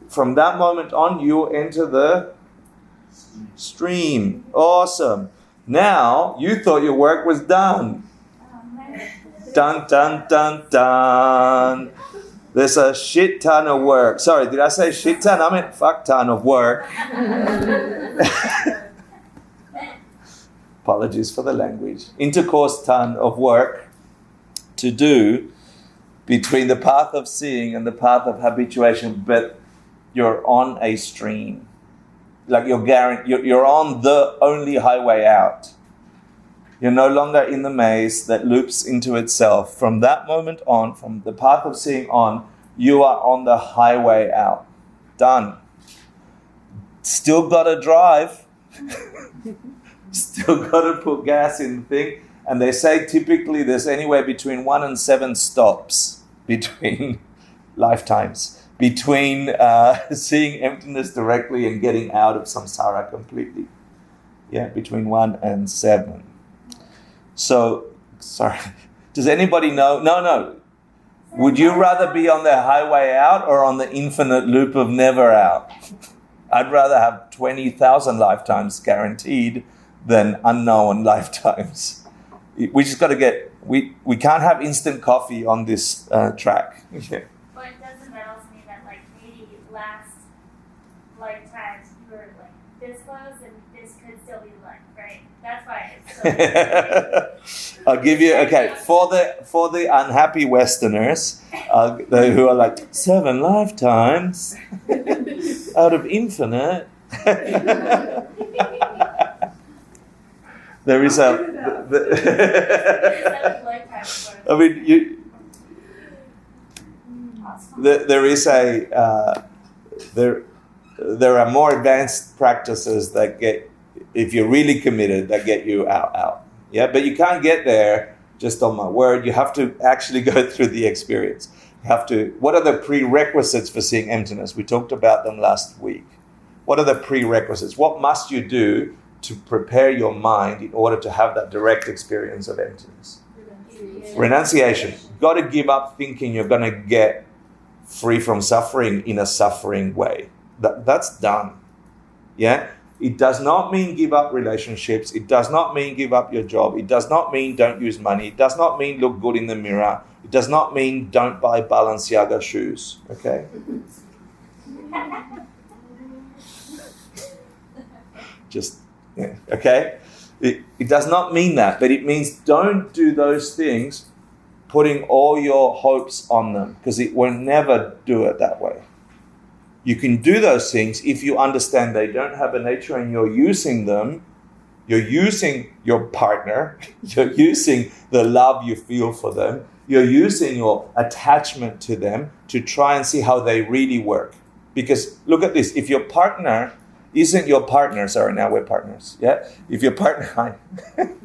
From that moment on, you enter the stream. Awesome. Now, you thought your work was done. Dun, dun, dun, dun. There's a shit ton of work. Sorry, did I say shit ton? I meant fuck ton of work. Apologies for the language. Intercourse ton of work to do between the path of seeing and the path of habituation, but you're on a stream. Like you're on the only highway out. You're no longer in the maze that loops into itself. From that moment on, from the path of seeing on, you are on the highway out. Done. Still got to drive. Still got to put gas in the thing. And they say typically there's anywhere between 1 and 7 stops between lifetimes, between seeing emptiness directly and getting out of samsara completely. Yeah, between 1 and 7. So, sorry, does anybody know? No. Would you rather be on the highway out or on the infinite loop of never out? I'd rather have 20,000 lifetimes guaranteed than unknown lifetimes. We just got to get, we can't have instant coffee on this track. Yeah. But doesn't that also mean that like maybe last lifetimes you were like this close and this could still be life, right? That's why it's so I'll give you, okay, for the unhappy Westerners who are like 7 lifetimes out of infinite. There is I mean, there is there are more advanced practices that get, if you're really committed, that get you out. Yeah, but you can't get there just on my word. You have to actually go through the experience. You have to. What are the prerequisites for seeing emptiness? We talked about them last week. What are the prerequisites? What must you do to prepare your mind in order to have that direct experience of emptiness? Renunciation. You've got to give up thinking you're going to get free from suffering in a suffering way. That's done. Yeah? It does not mean give up relationships. It does not mean give up your job. It does not mean don't use money. It does not mean look good in the mirror. It does not mean don't buy Balenciaga shoes. Okay? Just, yeah, okay? It does not mean that, but it means don't do those things putting all your hopes on them, because it will never do it that way. You can do those things if you understand they don't have a nature and you're using them. You're using your partner. You're using the love you feel for them. You're using your attachment to them to try and see how they really work. Because look at this. If your partner isn't your partner, sorry, now we're partners. Yeah? If your partner,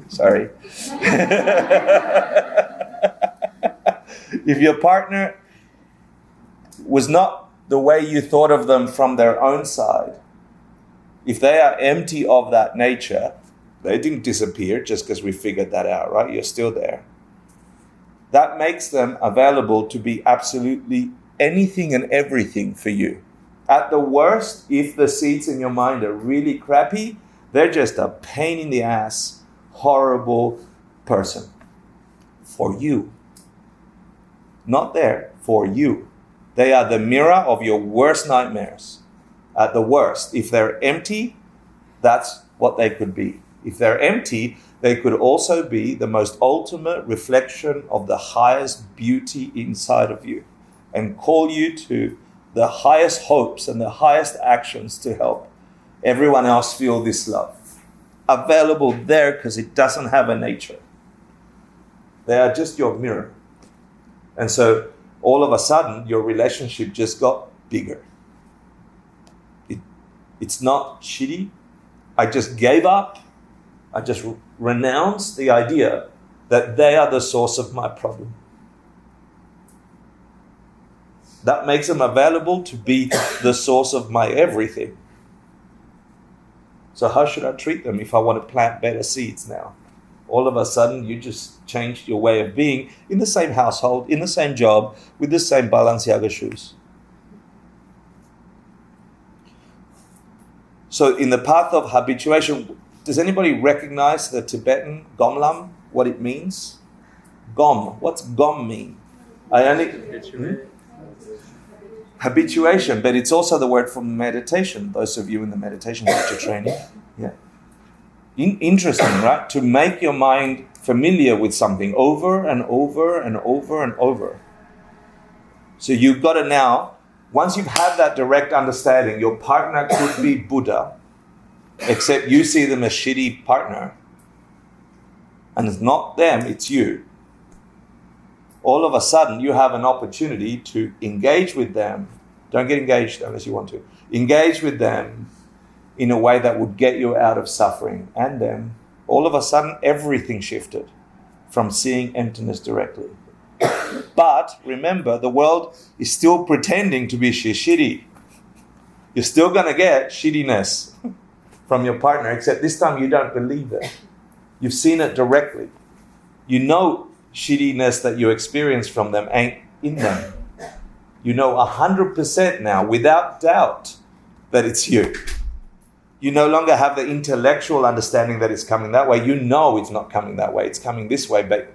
sorry. If your partner was not the way you thought of them from their own side, if they are empty of that nature, they didn't disappear just because we figured that out, right? You're still there. That makes them available to be absolutely anything and everything for you. At the worst, if the seeds in your mind are really crappy, they're just a pain in the ass, horrible person. For you. Not there, for you. They are the mirror of your worst nightmares. At the worst, if they're empty, that's what they could be. If they're empty, they could also be the most ultimate reflection of the highest beauty inside of you and call you to the highest hopes and the highest actions to help everyone else feel this love. Available there because it doesn't have a nature. They are just your mirror. And so all of a sudden, your relationship just got bigger. It's not shitty. I just gave up. I just renounced the idea that they are the source of my problem. That makes them available to be the source of my everything. So how should I treat them if I want to plant better seeds now? All of a sudden, you just changed your way of being in the same household, in the same job, with the same Balenciaga shoes. So in the path of habituation, does anybody recognize the Tibetan gomlam, what it means? Gom. What's gom mean? Habituation, but it's also the word for meditation. Those of you in the meditation teacher training. Yeah. Interesting, right? To make your mind familiar with something over and over and over and over. So you've got to now, once you've had that direct understanding, your partner could be Buddha, except you see them as shitty partner. And it's not them, it's you. All of a sudden, you have an opportunity to engage with them. Don't get engaged unless you want to. Engage with them in a way that would get you out of suffering. And then, all of a sudden, everything shifted from seeing emptiness directly. But remember, the world is still pretending to be shitty. You're still going to get shittiness from your partner, except this time you don't believe it. You've seen it directly. You know shittiness that you experience from them ain't in them. You know 100% now, without doubt, that it's you. You no longer have the intellectual understanding that it's coming that way. You know it's not coming that way. It's coming this way.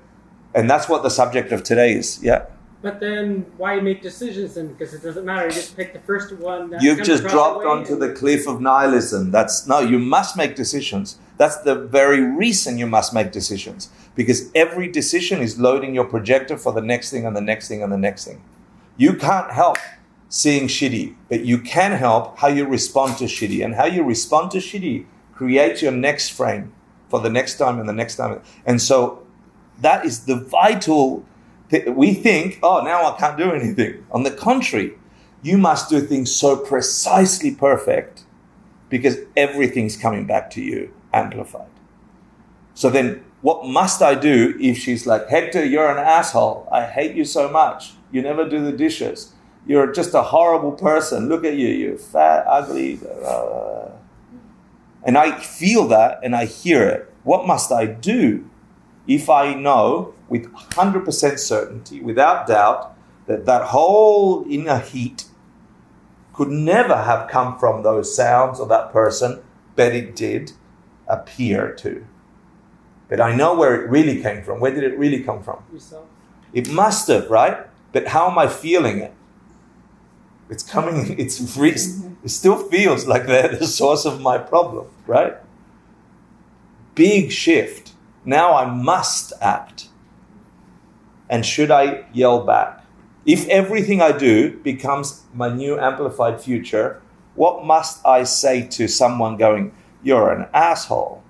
And that's what the subject of today is. Yeah. But then why make decisions then? Because it doesn't matter. You just pick the first one. You've just dropped onto the cliff of nihilism. You must make decisions. That's the very reason you must make decisions. Because every decision is loading your projector for the next thing and the next thing and the next thing. You can't help seeing shitty, but you can help how you respond to shitty. And how you respond to shitty creates your next frame for the next time and the next time. And so that is the vital. We think, oh, now I can't do anything. On the contrary, you must do things so precisely perfect because everything's coming back to you amplified. So then what must I do if she's like, Hector, you're an asshole. I hate you so much. You never do the dishes. You're just a horrible person. Look at you. You're fat, ugly. And I feel that and I hear it. What must I do if I know with 100% certainty, without doubt, that whole inner heat could never have come from those sounds or that person, but it did appear to. But I know where it really came from. Where did it really come from? Yourself. It must have, right? But how am I feeling it? It's coming, it still feels like they're the source of my problem, right? Big shift. Now I must act. And should I yell back? If everything I do becomes my new amplified future, what must I say to someone going, "You're an asshole"?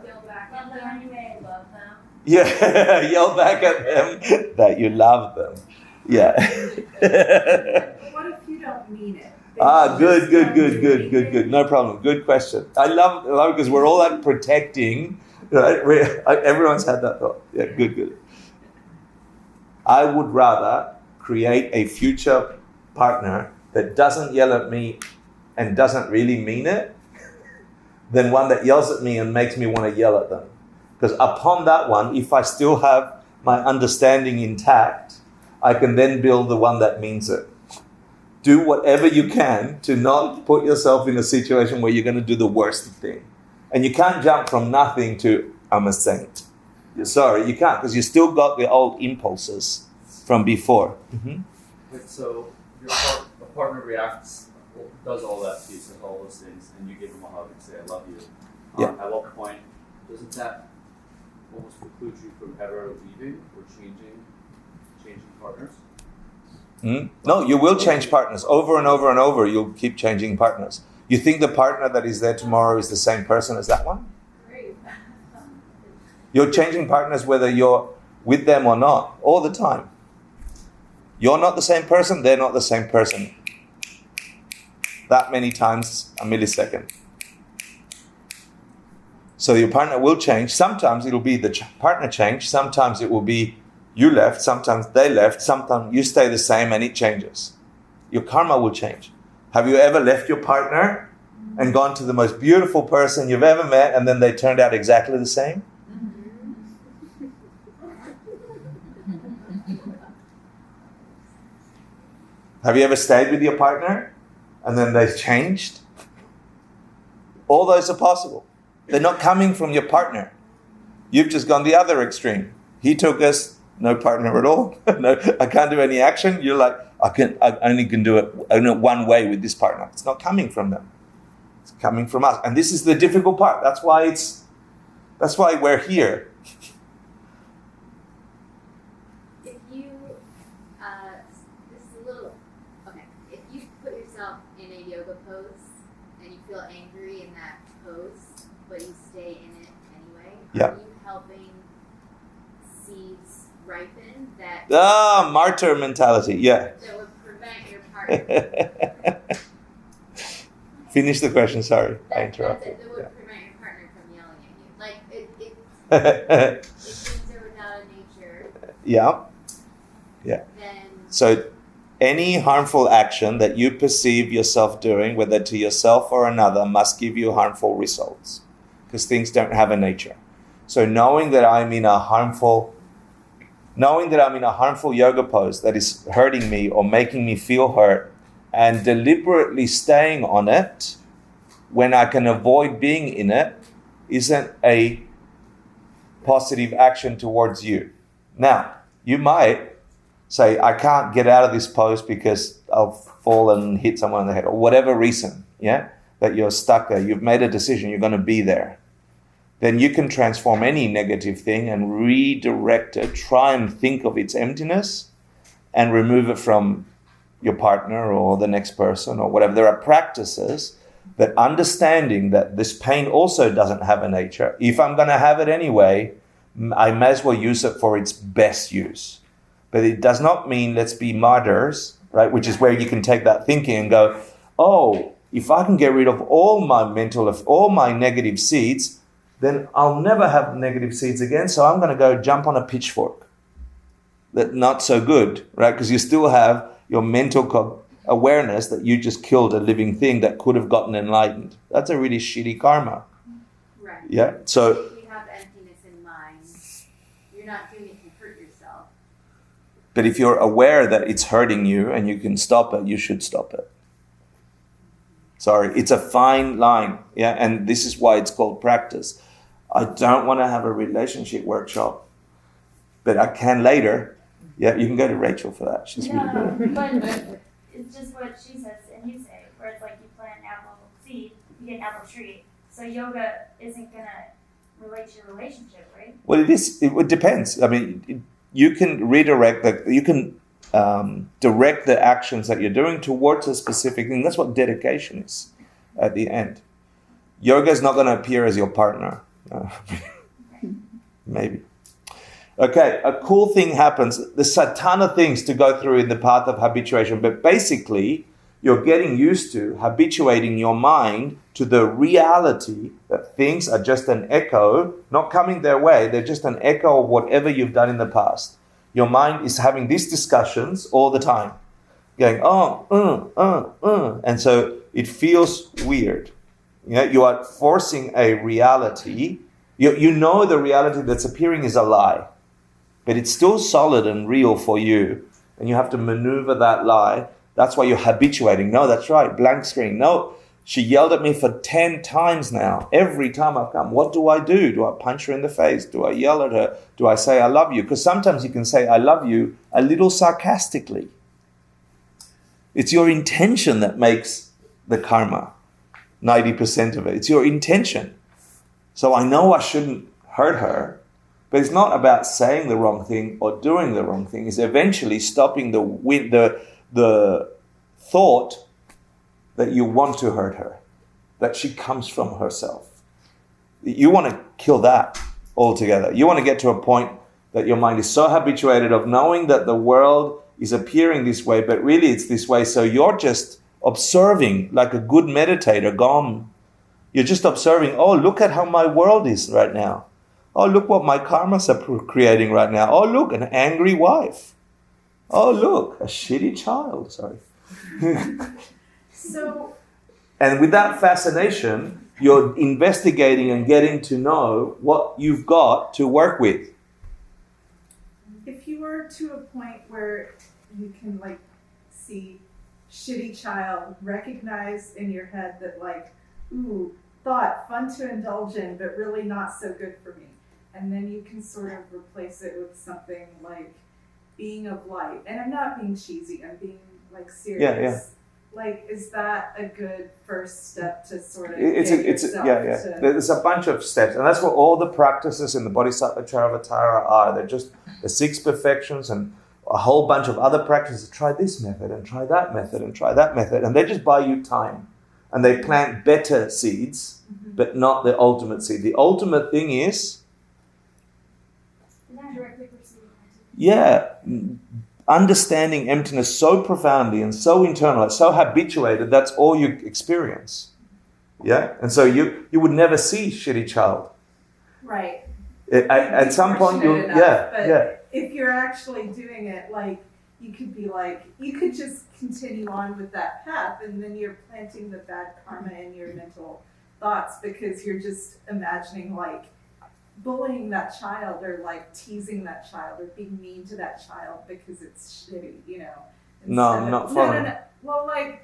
Yell back Love at them them. anyway. Love them. Yeah, yell back at them that you love them. Yeah. But what if you don't mean it? Good. No problem. Good question. I love because we're all like protecting, right? Everyone's had that thought. Yeah, good. I would rather create a future partner that doesn't yell at me and doesn't really mean it than one that yells at me and makes me want to yell at them. Because upon that one, if I still have my understanding intact, I can then build the one that means it. Do whatever you can to not put yourself in a situation where you're going to do the worst thing. And you can't jump from nothing to, I'm a saint. Sorry, you can't, because you still got the old impulses from before. Mm-hmm. Wait, so a partner reacts, does all that to you, says all those things, and you give them a hug and say, I love you. Yeah. At what point doesn't that almost preclude you from ever leaving or changing partners? Mm-hmm. No, you will change partners. Over and over and over, you'll keep changing partners. You think the partner that is there tomorrow is the same person as that one? Great. You're changing partners whether you're with them or not, all the time. You're not the same person, they're not the same person. That many times a millisecond. So your partner will change. Sometimes it'll be the partner change. Sometimes it will be you left. Sometimes they left. Sometimes you stay the same and it changes. Your karma will change. Have you ever left your partner and gone to the most beautiful person you've ever met and then they turned out exactly the same? Have you ever stayed with your partner and then they've changed? All those are possible. They're not coming from your partner. You've just gone the other extreme. He took us, no partner at all. No, I can't do any action. You're like, I only can do it one way with this partner. It's not coming from them. It's coming from us. And this is the difficult part. That's why we're here. If you, this is a little, okay. If you put yourself in a yoga pose and you feel angry in that pose, but you stay in it anyway, Yeah. are you helping seeds ripen that Martyr mentality. Yeah. that would prevent your partner? Finish the question. Sorry, I That's interrupted. it. That would prevent your partner from yelling at you. Like it seems are not in nature. Yeah. Then So any harmful action that you perceive yourself doing, whether to yourself or another, must give you harmful results because things don't have a nature. So knowing that I'm in a harmful yoga pose that is hurting me or making me feel hurt and deliberately staying on it when I can avoid being in it isn't a positive action towards you. Now, you might say, I can't get out of this pose because I'll fall and hit someone in the head or whatever reason, yeah, that you're stuck there. You've made a decision, you're going to be there. Then you can transform any negative thing and redirect it, try and think of its emptiness and remove it from your partner or the next person or whatever. There are practices that understanding that this pain also doesn't have a nature. If I'm going to have it anyway, I may as well use it for its best use. But it does not mean let's be martyrs, right? Which is where you can take that thinking and go, oh, if I can get rid of all my negative seeds, then I'll never have negative seeds again. So I'm going to go jump on a pitchfork. That's not so good, right? Because you still have your mental awareness that you just killed a living thing that could have gotten enlightened. That's a really shitty karma. right. Yeah. So If you have emptiness in mind, you're not doing it to hurt yourself. but if you're aware that it's hurting you and you can stop it, you should stop it. Sorry, it's a fine line. Yeah, and this is why it's called practice. I don't want to have a relationship workshop, but I can later. Yeah, you can go to Rachel for that. She's really good. But it's just what she says and you say, where it's like you plant an apple seed, you get an apple tree. So yoga isn't gonna relate to your relationship, right? Well, it is. It depends. I mean, you can redirect you can direct the actions that you're doing towards a specific thing. That's what dedication is at the end. Yoga is not going to appear as your partner. Maybe. Okay, a cool thing happens. There's a ton of things to go through in the path of habituation, but basically, you're getting used to habituating your mind to the reality that things are just an echo, not coming their way. They're just an echo of whatever you've done in the past. Your mind is having these discussions all the time, going, and so it feels weird. You are forcing a reality. You know the reality that's appearing is a lie, but it's still solid and real for you, and you have to maneuver that lie. That's why you're habituating. No, that's right, blank screen. No, she yelled at me for 10 times now. Every time I've come, what do I do? Do I punch her in the face? Do I yell at her? Do I say I love you? Because sometimes you can say I love you a little sarcastically. It's your intention that makes the karma, 90% of it. It's your intention. So I know I shouldn't hurt her, but it's not about saying the wrong thing or doing the wrong thing. It's eventually stopping the thought that you want to hurt her, that she comes from herself. You want to kill that altogether. You want to get to a point that your mind is so habituated of knowing that the world is appearing this way, but really it's this way. So you're just observing like a good meditator, gone. You're just observing, oh, look at how my world is right now. Oh, look what my karmas are creating right now. Oh, look, an angry wife. Oh, look, a shitty child. Sorry. And with that fascination, you're investigating and getting to know what you've got to work with. If you were to a point where you can like see shitty child, recognize in your head that like, ooh, thought, fun to indulge in, but really not so good for me. And then you can sort of replace it with something like being of light. And I'm not being cheesy, I'm being like serious. Yeah. Like, is that a good first step to sort of There's a bunch of steps, and that's what all the practices in the Bodhisattva Charavatara are. They're just the 6 perfections and a whole bunch of other practices. Try this method and try that method and try that method, and they just buy you time, and they plant better seeds, but not the ultimate seed. The ultimate thing is, understanding emptiness so profoundly and so internal, so habituated, that's all you experience. Yeah? And so you would never see shitty child. Right. At some point, if you're actually doing it, like, you could just continue on with that path, and then you're planting the bad karma in your mental thoughts because you're just imagining, like, bullying that child or like teasing that child or being mean to that child because it's shitty, you know. No, not following. No. Well, like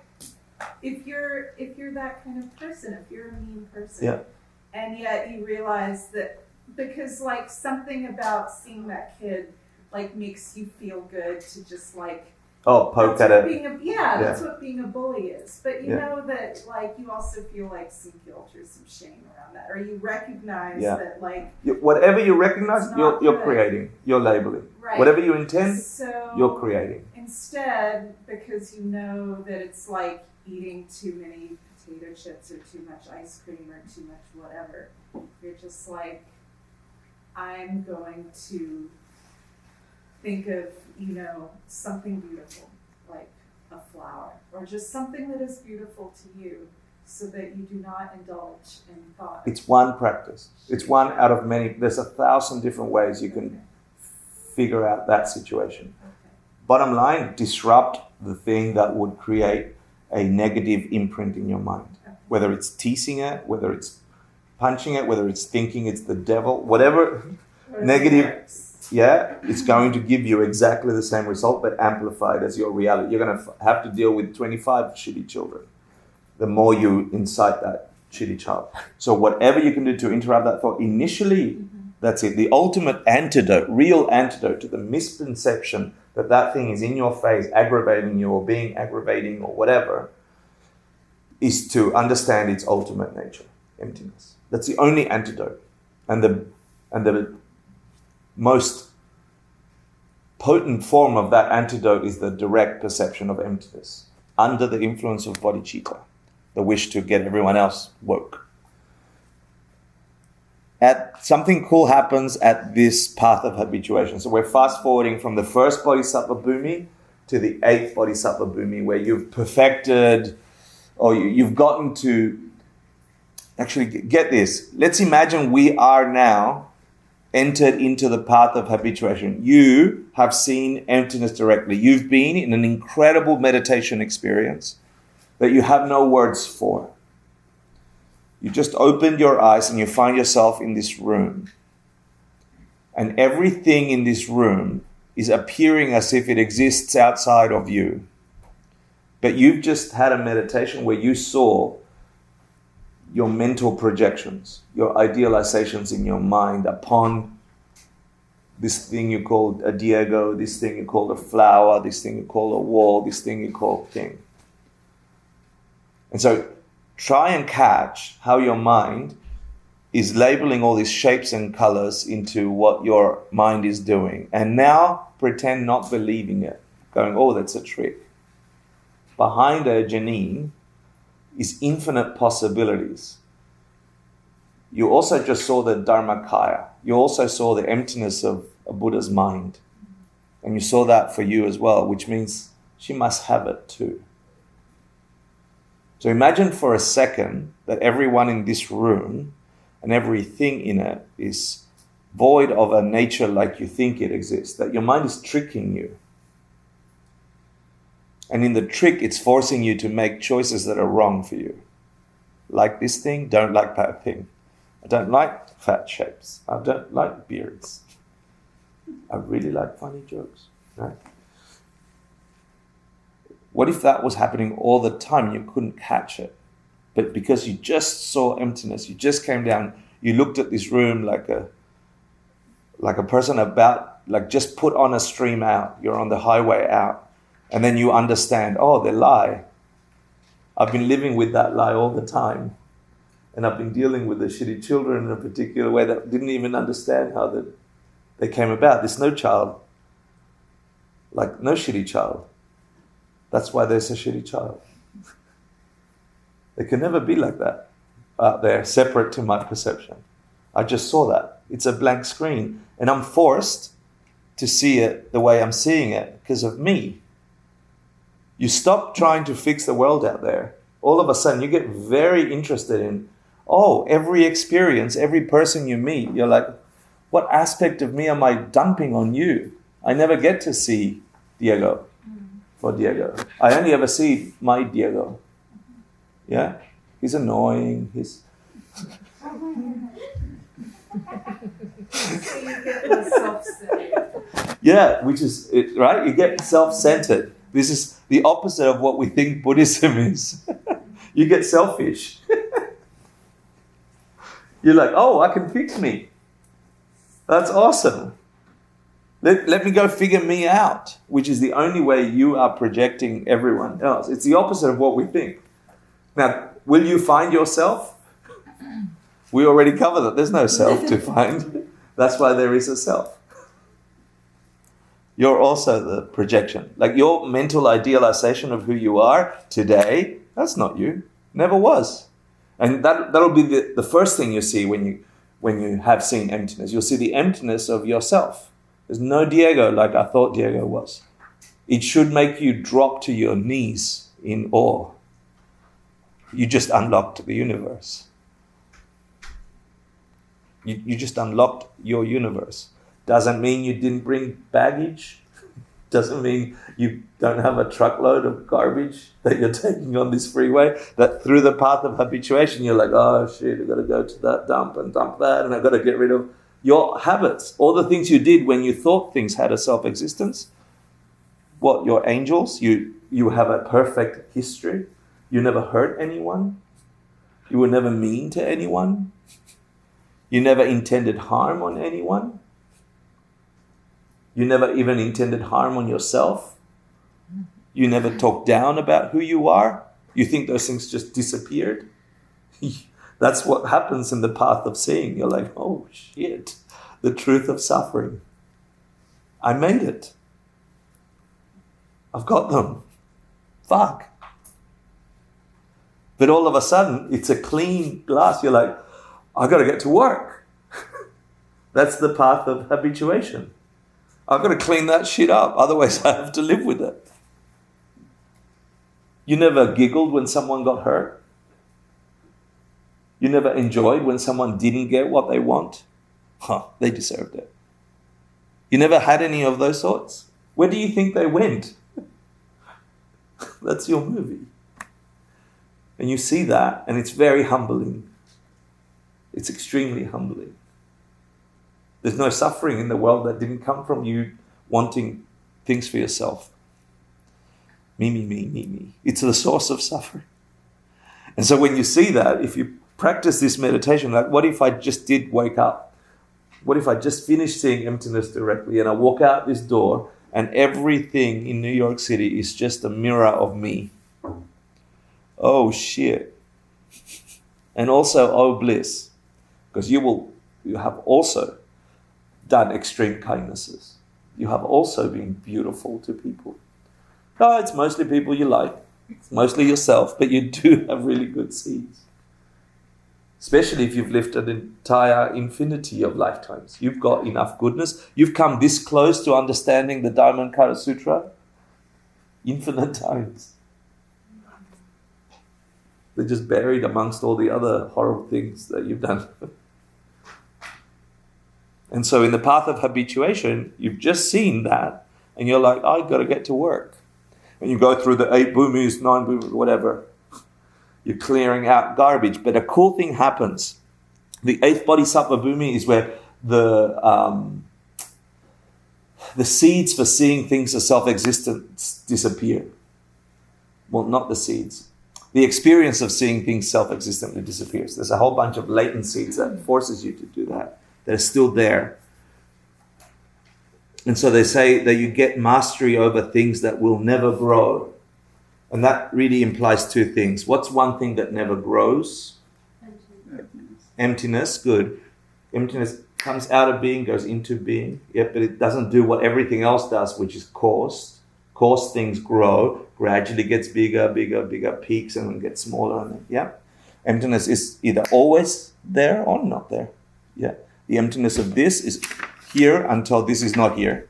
if you're that kind of person, if you're a mean person, and yet you realize that because like something about seeing that kid like makes you feel good to just like poke at it. That's what being a bully is. But you know that like you also feel like some guilt or some shame around that, or you recognize that like whatever you recognize, you're creating, you're labeling. Right. Whatever you intend, so you're creating. Instead, because you know that it's like eating too many potato chips or too much ice cream or too much whatever, you're just like, I'm going to think of, you know, something beautiful, like a flower, or just something that is beautiful to you, so that you do not indulge in thought. It's one practice. It's one out of many. There's 1,000 different ways you can figure out that situation. Okay. Bottom line, disrupt the thing that would create a negative imprint in your mind. Okay. Whether it's teasing it, whether it's punching it, whether it's thinking it's the devil, whatever negative... it's going to give you exactly the same result, but amplified as your reality. You're going to have to deal with 25 shitty children the more you incite that shitty child. So whatever you can do to interrupt that thought, initially, that's it. The ultimate antidote, real antidote to the misconception that that thing is in your face, aggravating you or being aggravating or whatever, is to understand its ultimate nature, emptiness. That's the only antidote. And the most potent form of that antidote is the direct perception of emptiness under the influence of bodhicitta, the wish to get everyone else woke. Something cool happens at this path of habituation. So we're fast forwarding from the first bodhisattva bhumi to the 8th bodhisattva bhumi, where you've perfected, or you've gotten to, actually get this. Let's imagine we are now entered into the path of habituation. You have seen emptiness directly. You've been in an incredible meditation experience that you have no words for. You just opened your eyes and you find yourself in this room. And everything in this room is appearing as if it exists outside of you. But you've just had a meditation where you saw your mental projections, your idealizations in your mind upon this thing you call a Diego, this thing you call a flower, this thing you call a wall, this thing you call king. And so try and catch how your mind is labeling all these shapes and colors into what your mind is doing. And now pretend not believing it, going, oh, that's a trick. Behind a Janine is infinite possibilities. You also just saw the Dharmakaya. You also saw the emptiness of a Buddha's mind. And you saw that for you as well, which means she must have it too. So imagine for a second that everyone in this room and everything in it is void of a nature like you think it exists, that your mind is tricking you. And in the trick, it's forcing you to make choices that are wrong for you. Like this thing, don't like that thing. I don't like fat shapes. I don't like beards. I really like funny jokes. Right? What if that was happening all the time and you couldn't catch it? But because you just saw emptiness, you just came down, you looked at this room like a person about, like just put on a stream out. You're on the highway out. And then you understand, oh, they lie. I've been living with that lie all the time. And I've been dealing with the shitty children in a particular way that didn't even understand how they came about. There's no child. Like, no shitty child. That's why there's a shitty child. They can never be like that out there, separate to my perception. I just saw that. It's a blank screen. And I'm forced to see it the way I'm seeing it because of me. You stop trying to fix the world out there. All of a sudden, you get very interested in, every experience, every person you meet. You're like, what aspect of me am I dumping on you? I never get to see Diego for Diego. I only ever see my Diego. Yeah? He's annoying. He's... So you get the self-centered. Yeah, which is it, right? You get self-centered. This is the opposite of what we think Buddhism is. You get selfish. You're like, I can fix me. That's awesome. Let me go figure me out, which is the only way you are projecting everyone else. It's the opposite of what we think. Now, will you find yourself? We already covered that. There's no self to find. That's why there is a self. You're also the projection. Like your mental idealization of who you are today, that's not you. Never was. And that'll be the first thing you see when you have seen emptiness. You'll see the emptiness of yourself. There's no Diego like I thought Diego was. It should make you drop to your knees in awe. You just unlocked the universe. You just unlocked your universe. Doesn't mean you didn't bring baggage. Doesn't mean you don't have a truckload of garbage that you're taking on this freeway. That through the path of habituation, you're like, oh shit, I've got to go to that dump and dump that, and I've got to get rid of your habits. All the things you did when you thought things had a self-existence. What, your angels? You have a perfect history. You never hurt anyone. You were never mean to anyone. You never intended harm on anyone. You never even intended harm on yourself. You never talked down about who you are. You think those things just disappeared. That's what happens in the path of seeing. You're like, oh shit, the truth of suffering. I made it. I've got them. Fuck. But all of a sudden, it's a clean glass. You're like, I've got to get to work. That's the path of habituation. I've got to clean that shit up. Otherwise, I have to live with it. You never giggled when someone got hurt. You never enjoyed when someone didn't get what they want. They deserved it. You never had any of those thoughts. Where do you think they went? That's your movie. And you see that, and it's very humbling. It's extremely humbling. There's no suffering in the world that didn't come from you wanting things for yourself. Me. It's the source of suffering. And so when you see that, if you practice this meditation, like, what if I just did wake up? What if I just finished seeing emptiness directly and I walk out this door and everything in New York City is just a mirror of me? Oh shit. And also, oh bliss. Because you have also done extreme kindnesses. You have also been beautiful to people. Oh, it's mostly people you like. It's mostly yourself, but you do have really good seeds. Especially if you've lived an entire infinity of lifetimes. You've got enough goodness. You've come this close to understanding the Diamond Cutter Sutra infinite times. They're just buried amongst all the other horrible things that you've done. And so in the path of habituation, you've just seen that, and you're like, I've got to get to work. And you go through the 8 bhumis, 9 bhumis, whatever. You're clearing out garbage. But a cool thing happens. The 8th bodhisattva bhumi is where the seeds for seeing things as self-existent disappear. Well, not the seeds. The experience of seeing things self-existently disappears. There's a whole bunch of latent seeds that forces you to do that. They're still there. And so they say that you get mastery over things that will never grow. And that really implies 2 things. What's one thing that never grows? Emptiness, good. Emptiness comes out of being, goes into being. Yep, but it doesn't do what everything else does, which is caused. Caused things grow, gradually gets bigger, peaks, and then gets smaller. And yeah, emptiness is either always there or not there. Yeah, the emptiness of this is here until this is not here.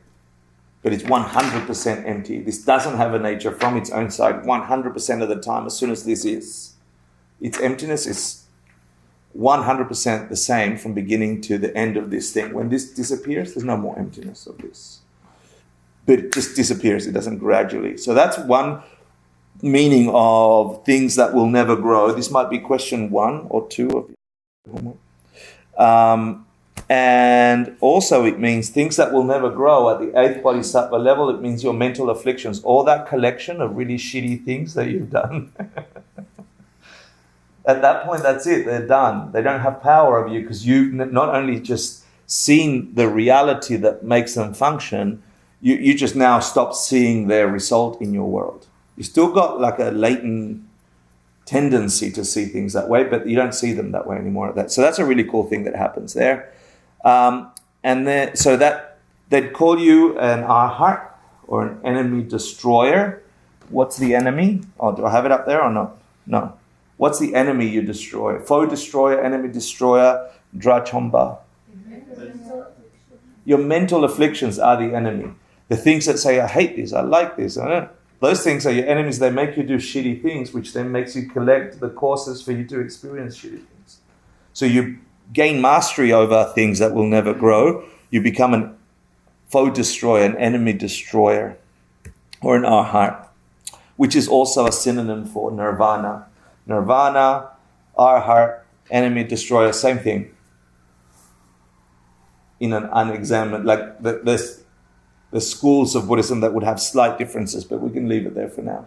But it's 100% empty. This doesn't have a nature from its own side 100% of the time as soon as this is. Its emptiness is 100% the same from beginning to the end of this thing. When this disappears, there's no more emptiness of this. But it just disappears. It doesn't gradually. So that's one meaning of things that will never grow. This might be question 1 or 2 of you. And also it means things that will never grow at the 8th bodhisattva level. It means your mental afflictions, all that collection of really shitty things that you've done. At that point, that's it. They're done. They don't have power over you because you've not only just seen the reality that makes them function, you just now stop seeing their result in your world. You still got like a latent tendency to see things that way, but you don't see them that way anymore. So that's a really cool thing that happens there. And then, so that they'd call you an arhat or an enemy destroyer. What's the enemy? Oh, do I have it up there or no? No. What's the enemy you destroy? Foe destroyer, enemy destroyer, drachomba. Your mental afflictions are the enemy. The things that say, I hate this, I like this. Those things are your enemies. They make you do shitty things, which then makes you collect the causes for you to experience shitty things. So you gain mastery over things that will never grow. You become an foe destroyer, an enemy destroyer, or an arhat, which is also a synonym for nirvana. Nirvana, arhat, enemy destroyer, same thing. In an unexamined, like the schools of Buddhism that would have slight differences, but we can leave it there for now.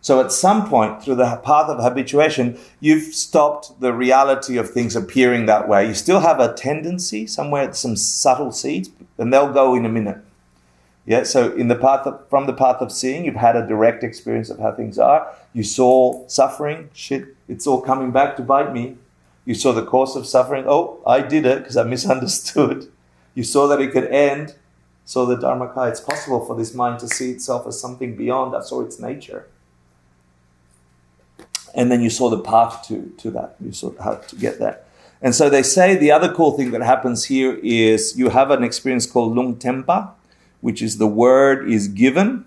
So at some point through the path of habituation, you've stopped the reality of things appearing that way. You still have a tendency somewhere, some subtle seeds, and they'll go in a minute. Yeah. So in from the path of seeing, you've had a direct experience of how things are. You saw suffering. Shit, it's all coming back to bite me. You saw the course of suffering. Oh, I did it because I misunderstood. You saw that it could end. Saw the Dharmakaya. It's possible for this mind to see itself as something beyond. I saw its nature. And then you saw the path to that. You saw how to get there. And so they say the other cool thing that happens here is you have an experience called Lung Tempa, which is the word is given.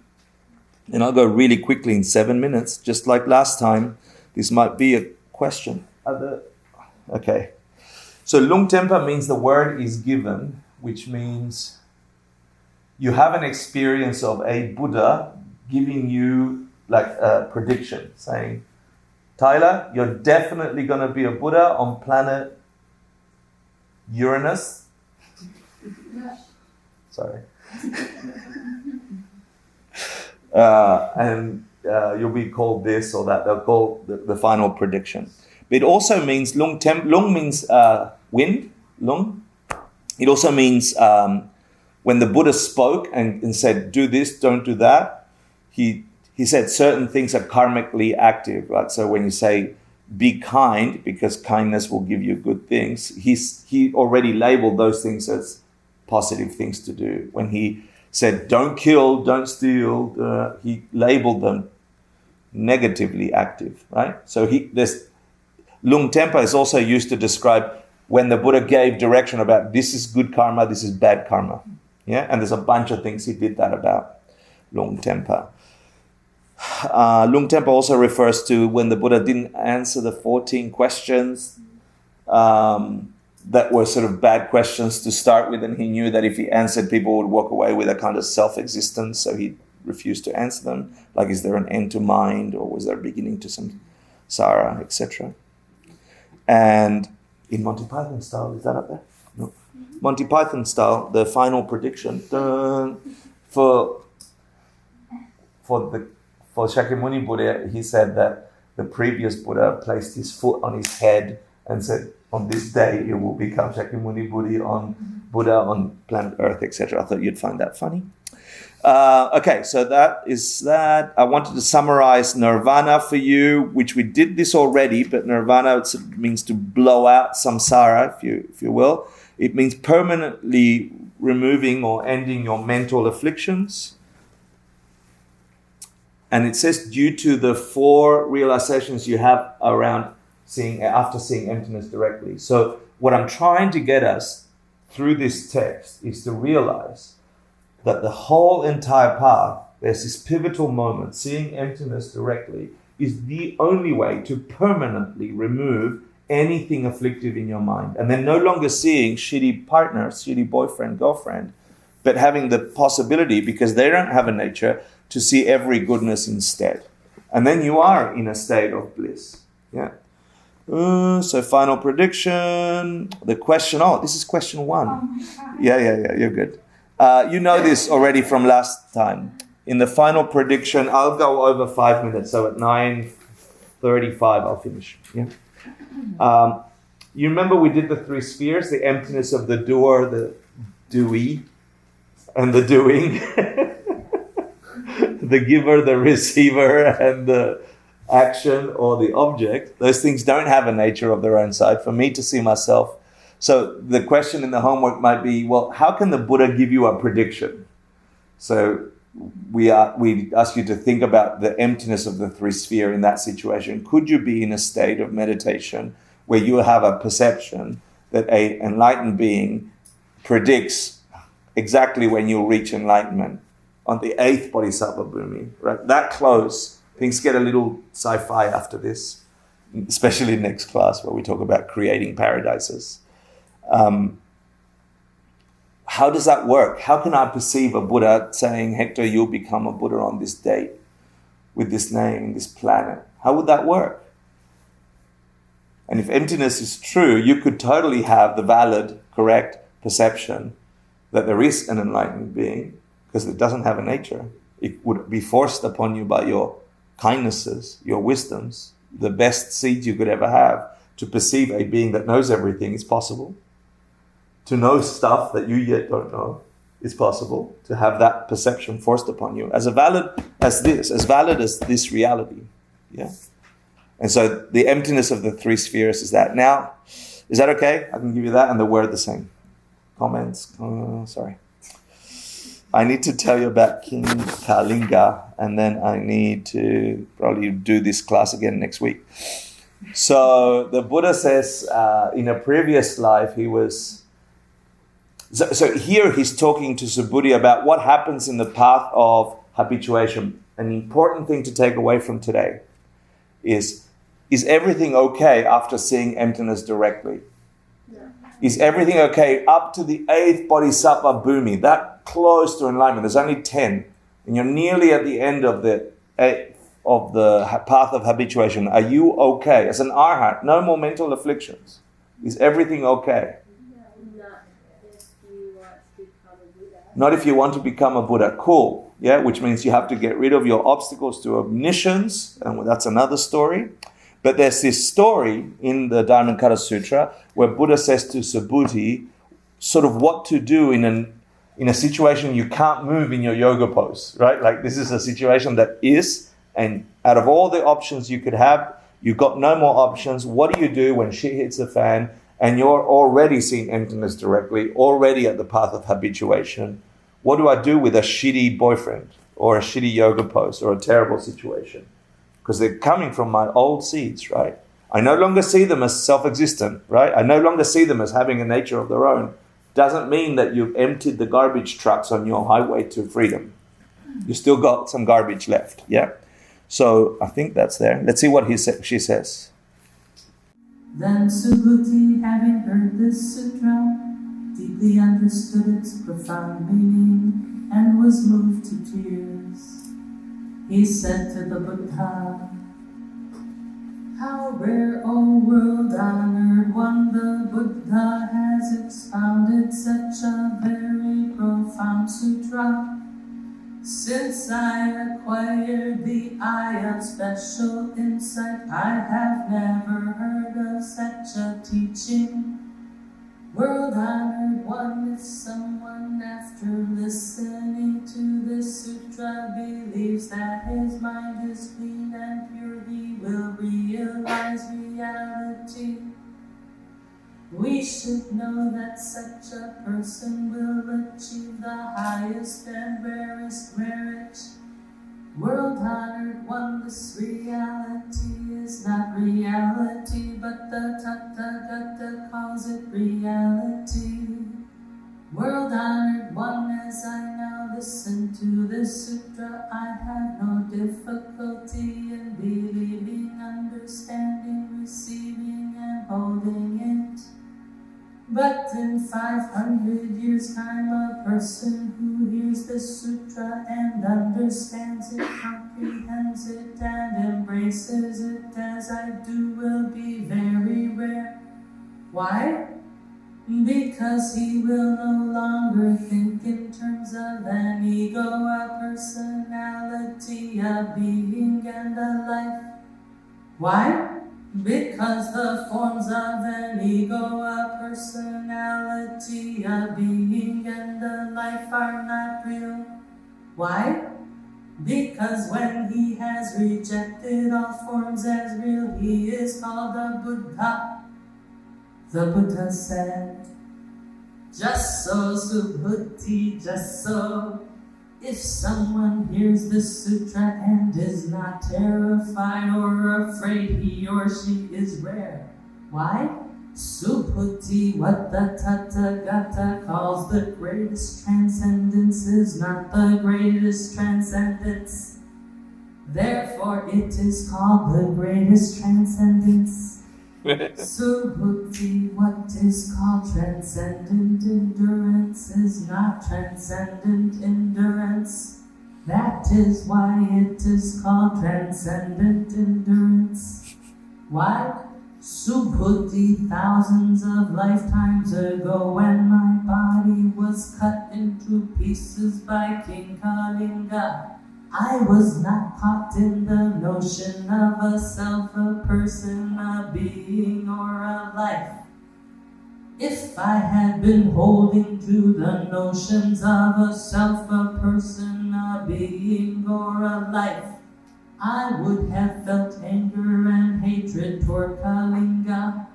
And I'll go really quickly in 7 minutes, just like last time. This might be a question. Okay. So Lung Tempa means the word is given, which means you have an experience of a Buddha giving you like a prediction, saying, Tyler, you're definitely going to be a Buddha on planet Uranus. Sorry. And you'll be called this or that. They'll call the final prediction. But it also means lung means wind, lung. It also means when the Buddha spoke and said, do this, don't do that, he said certain things are karmically active, right? So when you say, be kind, because kindness will give you good things, he already labeled those things as positive things to do. When he said, don't kill, don't steal, he labeled them negatively active, right? So this Lung Tempa is also used to describe when the Buddha gave direction about this is good karma, this is bad karma. Yeah, and there's a bunch of things he did that about Lung Tempa. Lung Tempa also refers to when the Buddha didn't answer the 14 questions that were sort of bad questions to start with, and he knew that if he answered, people would walk away with a kind of self-existence, so he refused to answer them. Like, is there an end to mind, or was there a beginning to samsara, etc.? And in Monty Python style, is that up there? No. Monty Python style, the final prediction for Shakyamuni Buddha, he said that the previous Buddha placed his foot on his head and said, on this day you will become Shakyamuni Buddha on planet Earth, etc. I thought you'd find that funny. Okay, so that is that. I wanted to summarize nirvana for you, which we did this already, but nirvana means to blow out samsara, if you will. It means permanently removing or ending your mental afflictions. And it says due to the 4 realizations you have around after seeing emptiness directly. So what I'm trying to get us through this text is to realize that the whole entire path, there's this pivotal moment, seeing emptiness directly, is the only way to permanently remove anything afflictive in your mind. And then no longer seeing shitty partner, shitty boyfriend, girlfriend, but having the possibility, because they don't have a nature, to see every goodness instead. And then you are in a state of bliss. Yeah. So final prediction. The question, this is question 1. Oh my God. Yeah, you're good. You know this already from last time. In the final prediction, I'll go over 5 minutes. So at 9:35, I'll finish. Yeah. You remember we did the 3 spheres, the emptiness of the doer, the doer, and the doing. The giver, the receiver, and the action or the object. Those things don't have a nature of their own side. For me to see myself. So the question in the homework might be, well, how can the Buddha give you a prediction? So we ask you to think about the emptiness of the 3 sphere in that situation. Could you be in a state of meditation where you have a perception that an enlightened being predicts exactly when you'll reach enlightenment on the 8th bodhisattva bhumi, right? That close. Things get a little sci-fi after this, especially next class where we talk about creating paradises. How does that work? How can I perceive a Buddha saying, Hector, you'll become a Buddha on this date with this name, this planet? How would that work? And if emptiness is true, you could totally have the valid, correct perception that there is an enlightened being, because it doesn't have a nature. It would be forced upon you by your kindnesses, your wisdoms, the best seeds you could ever have, to perceive a being that knows everything is possible. To know stuff that you yet don't know is possible. To have that perception forced upon you as valid as this reality. Yeah. And so the emptiness of the 3 spheres is that. Now, is that okay? I can give you that and the word the same. Comments? Sorry. I need to tell you about King Kalinga, and then I need to probably do this class again next week. So the Buddha says in a previous life he was... So here he's talking to Subhuti about what happens in the path of habituation. An important thing to take away from today is everything okay after seeing emptiness directly? Is everything okay up to the 8th bodhisattva bhumi, that close to enlightenment? There's only 10, and you're nearly at the end of the path of habituation. Are you okay? As an arhat, no more mental afflictions. Is everything okay? Not if you want to become a Buddha. Cool. Yeah, which means you have to get rid of your obstacles to omniscience, and that's another story. But there's this story in the Diamond Cutter Sutra where Buddha says to Subhuti sort of what to do in a situation you can't move in your yoga pose, right? Like this is a situation that is, and out of all the options you could have, you've got no more options. What do you do when shit hits the fan and you're already seeing emptiness directly, already at the path of habituation? What do I do with a shitty boyfriend or a shitty yoga pose or a terrible situation? Because they're coming from my old seeds, right? I no longer see them as self-existent, right? I no longer see them as having a nature of their own. Doesn't mean that you've emptied the garbage trucks on your highway to freedom. You still got some garbage left, yeah? So I think that's there. Let's see what she says. Then Subhuti, having heard this sutra, deeply understood its profound meaning and was moved to tears. He said to the Buddha, "How rare, O world-honored one, the Buddha has expounded such a very profound sutra. Since I acquired the eye of special insight, I have never heard of such a teaching. World-honored one, if someone after listening to this sutra believes that his mind is clean and pure, he will realize reality. We should know that such a person will achieve the highest and rarest merit. World-honored one, this reality is not reality, but the Tathagata calls it reality. World-honored one, as I now listen to this sutra, I have no difficulty in believing, understanding, receiving, and holding it. But in 500 years' time, a person who hears this sutra and understands it, comprehends it, and embraces it as I do will be very rare. Why? Because he will no longer think in terms of an ego, a personality, a being, and a life. Why? Because the forms of an ego, a personality, a being, and a life are not real. Why? Because when he has rejected all forms as real, he is called a Buddha. The Buddha said, "Just so, Subhuti, just so. If someone hears this sutra and is not terrified or afraid, he or she is rare. Why? Subhuti, what the Tathagata calls the greatest transcendence is not the greatest transcendence. Therefore it is called the greatest transcendence. Subhuti, what is called transcendent endurance is not transcendent endurance. That is why it is called transcendent endurance. Why? Subhuti, thousands of lifetimes ago, when my body was cut into pieces by King Kalinga, I was not caught in the notion of a self, a person, a being, or a life. If I had been holding to the notions of a self, a person, a being, or a life, I would have felt anger and hatred toward Kalinga.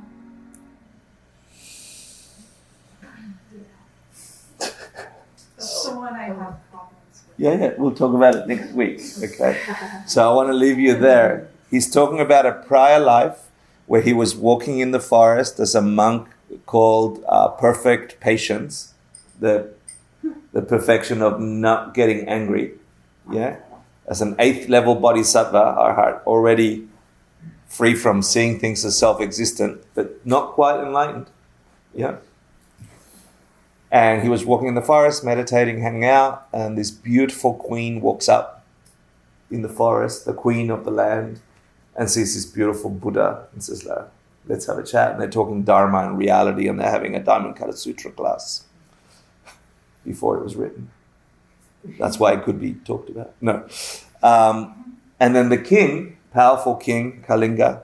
So when I have Yeah, we'll talk about it next week. Okay. So I want to leave you there. He's talking about a prior life where he was walking in the forest as a monk called perfect patience, the perfection of not getting angry. Yeah. As an 8th level bodhisattva, our heart already free from seeing things as self-existent, but not quite enlightened. Yeah. And he was walking in the forest, meditating, hanging out, and this beautiful queen walks up in the forest, the queen of the land, and sees this beautiful Buddha and says, let's have a chat. And they're talking Dharma and reality, and they're having a Diamond Cutter Sutra class before it was written. That's why it could be talked about. No. And then the king, powerful king, Kalinga,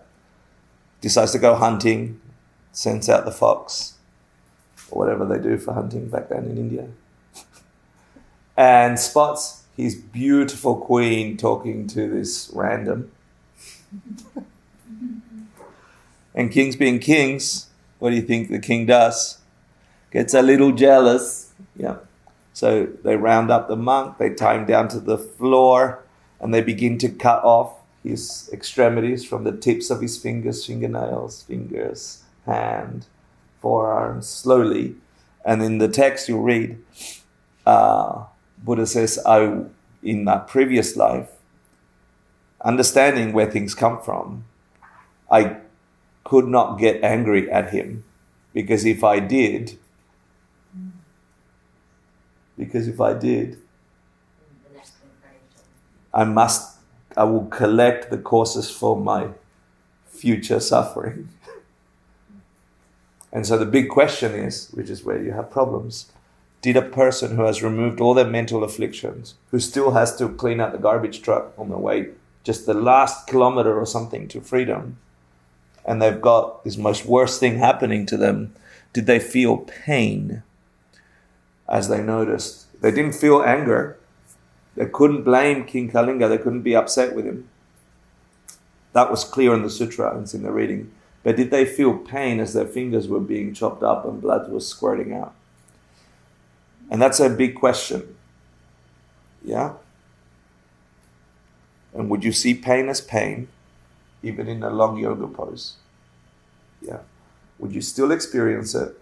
decides to go hunting, sends out the fox, or whatever they do for hunting back then in India, and spots his beautiful queen talking to this random. And kings being kings, what do you think the king does? Gets a little jealous. Yeah. So they round up the monk, they tie him down to the floor, and they begin to cut off his extremities from the tips of his fingers, fingernails, fingers, hand, forearms, slowly. And in the text you'll read, Buddha says, in that previous life, understanding where things come from, I could not get angry at him, because if I did, I will collect the causes for my future suffering. And so the big question is, which is where you have problems, did a person who has removed all their mental afflictions, who still has to clean out the garbage truck on the way, just the last kilometer or something to freedom, and they've got this most worst thing happening to them, did they feel pain as they noticed? They didn't feel anger. They couldn't blame King Kalinga. They couldn't be upset with him. That was clear in the sutra and it's in the reading. But did they feel pain as their fingers were being chopped up and blood was squirting out? And that's a big question. Yeah? And would you see pain as pain, even in a long yoga pose? Yeah. Would you still experience it?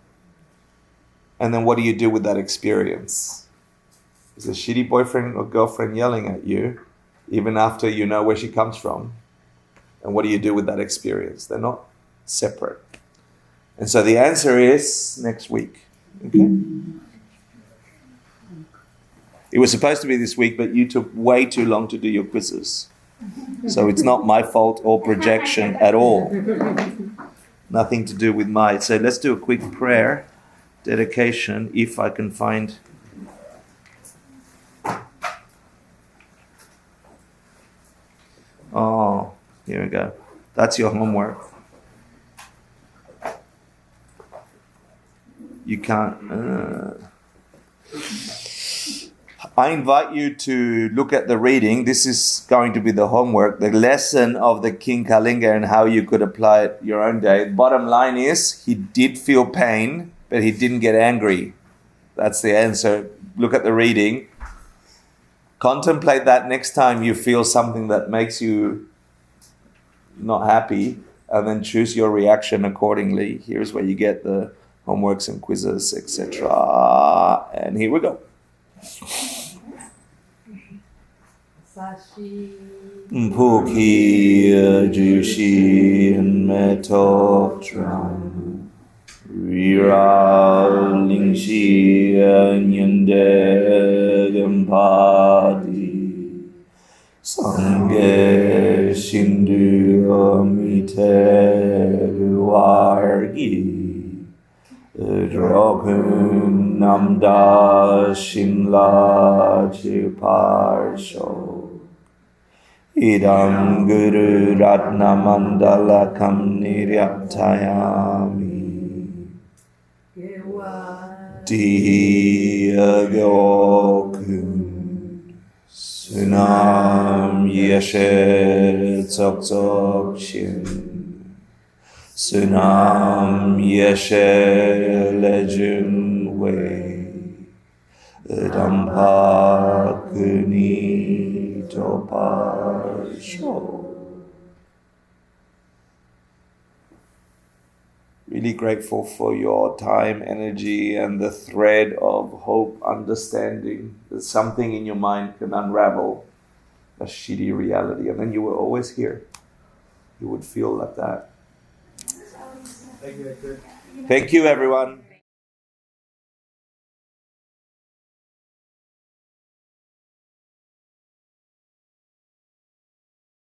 And then what do you do with that experience? Is a shitty boyfriend or girlfriend yelling at you, even after you know where she comes from? And what do you do with that experience? They're not separate. And so the answer is next week. Okay? It was supposed to be this week, but you took way too long to do your quizzes. So it's not my fault or projection at all. Nothing to do with mine. So let's do a quick prayer, dedication, if I can find. Oh, here we go. That's your homework. You can't. I invite you to look at the reading. This is going to be the homework, the lesson of the King Kalinga and how you could apply it your own day. Bottom line is, he did feel pain, but he didn't get angry. That's the answer. Look at the reading. Contemplate that next time you feel something that makes you not happy, and then choose your reaction accordingly. Here's where you get the homeworks and quizzes, etc. And here we go. Puki Jushi Metok Tram Rira Lingshi Nyende Gempadi Sange Shindu Amite Wargi Drokun Namda Shinla Chiparsho Idam Guru Ratna Mandala Kam Niryatayami Diyagokun Sunam Yeshe Tsok Tsok Shin Sunam Yeshe Lejun Wei Idampa kuni topa sho. Really grateful for your time, energy, and the thread of hope, understanding that something in your mind can unravel a shitty reality, and then you were always here. You would feel like that. Thank you, Hector. Thank you, everyone.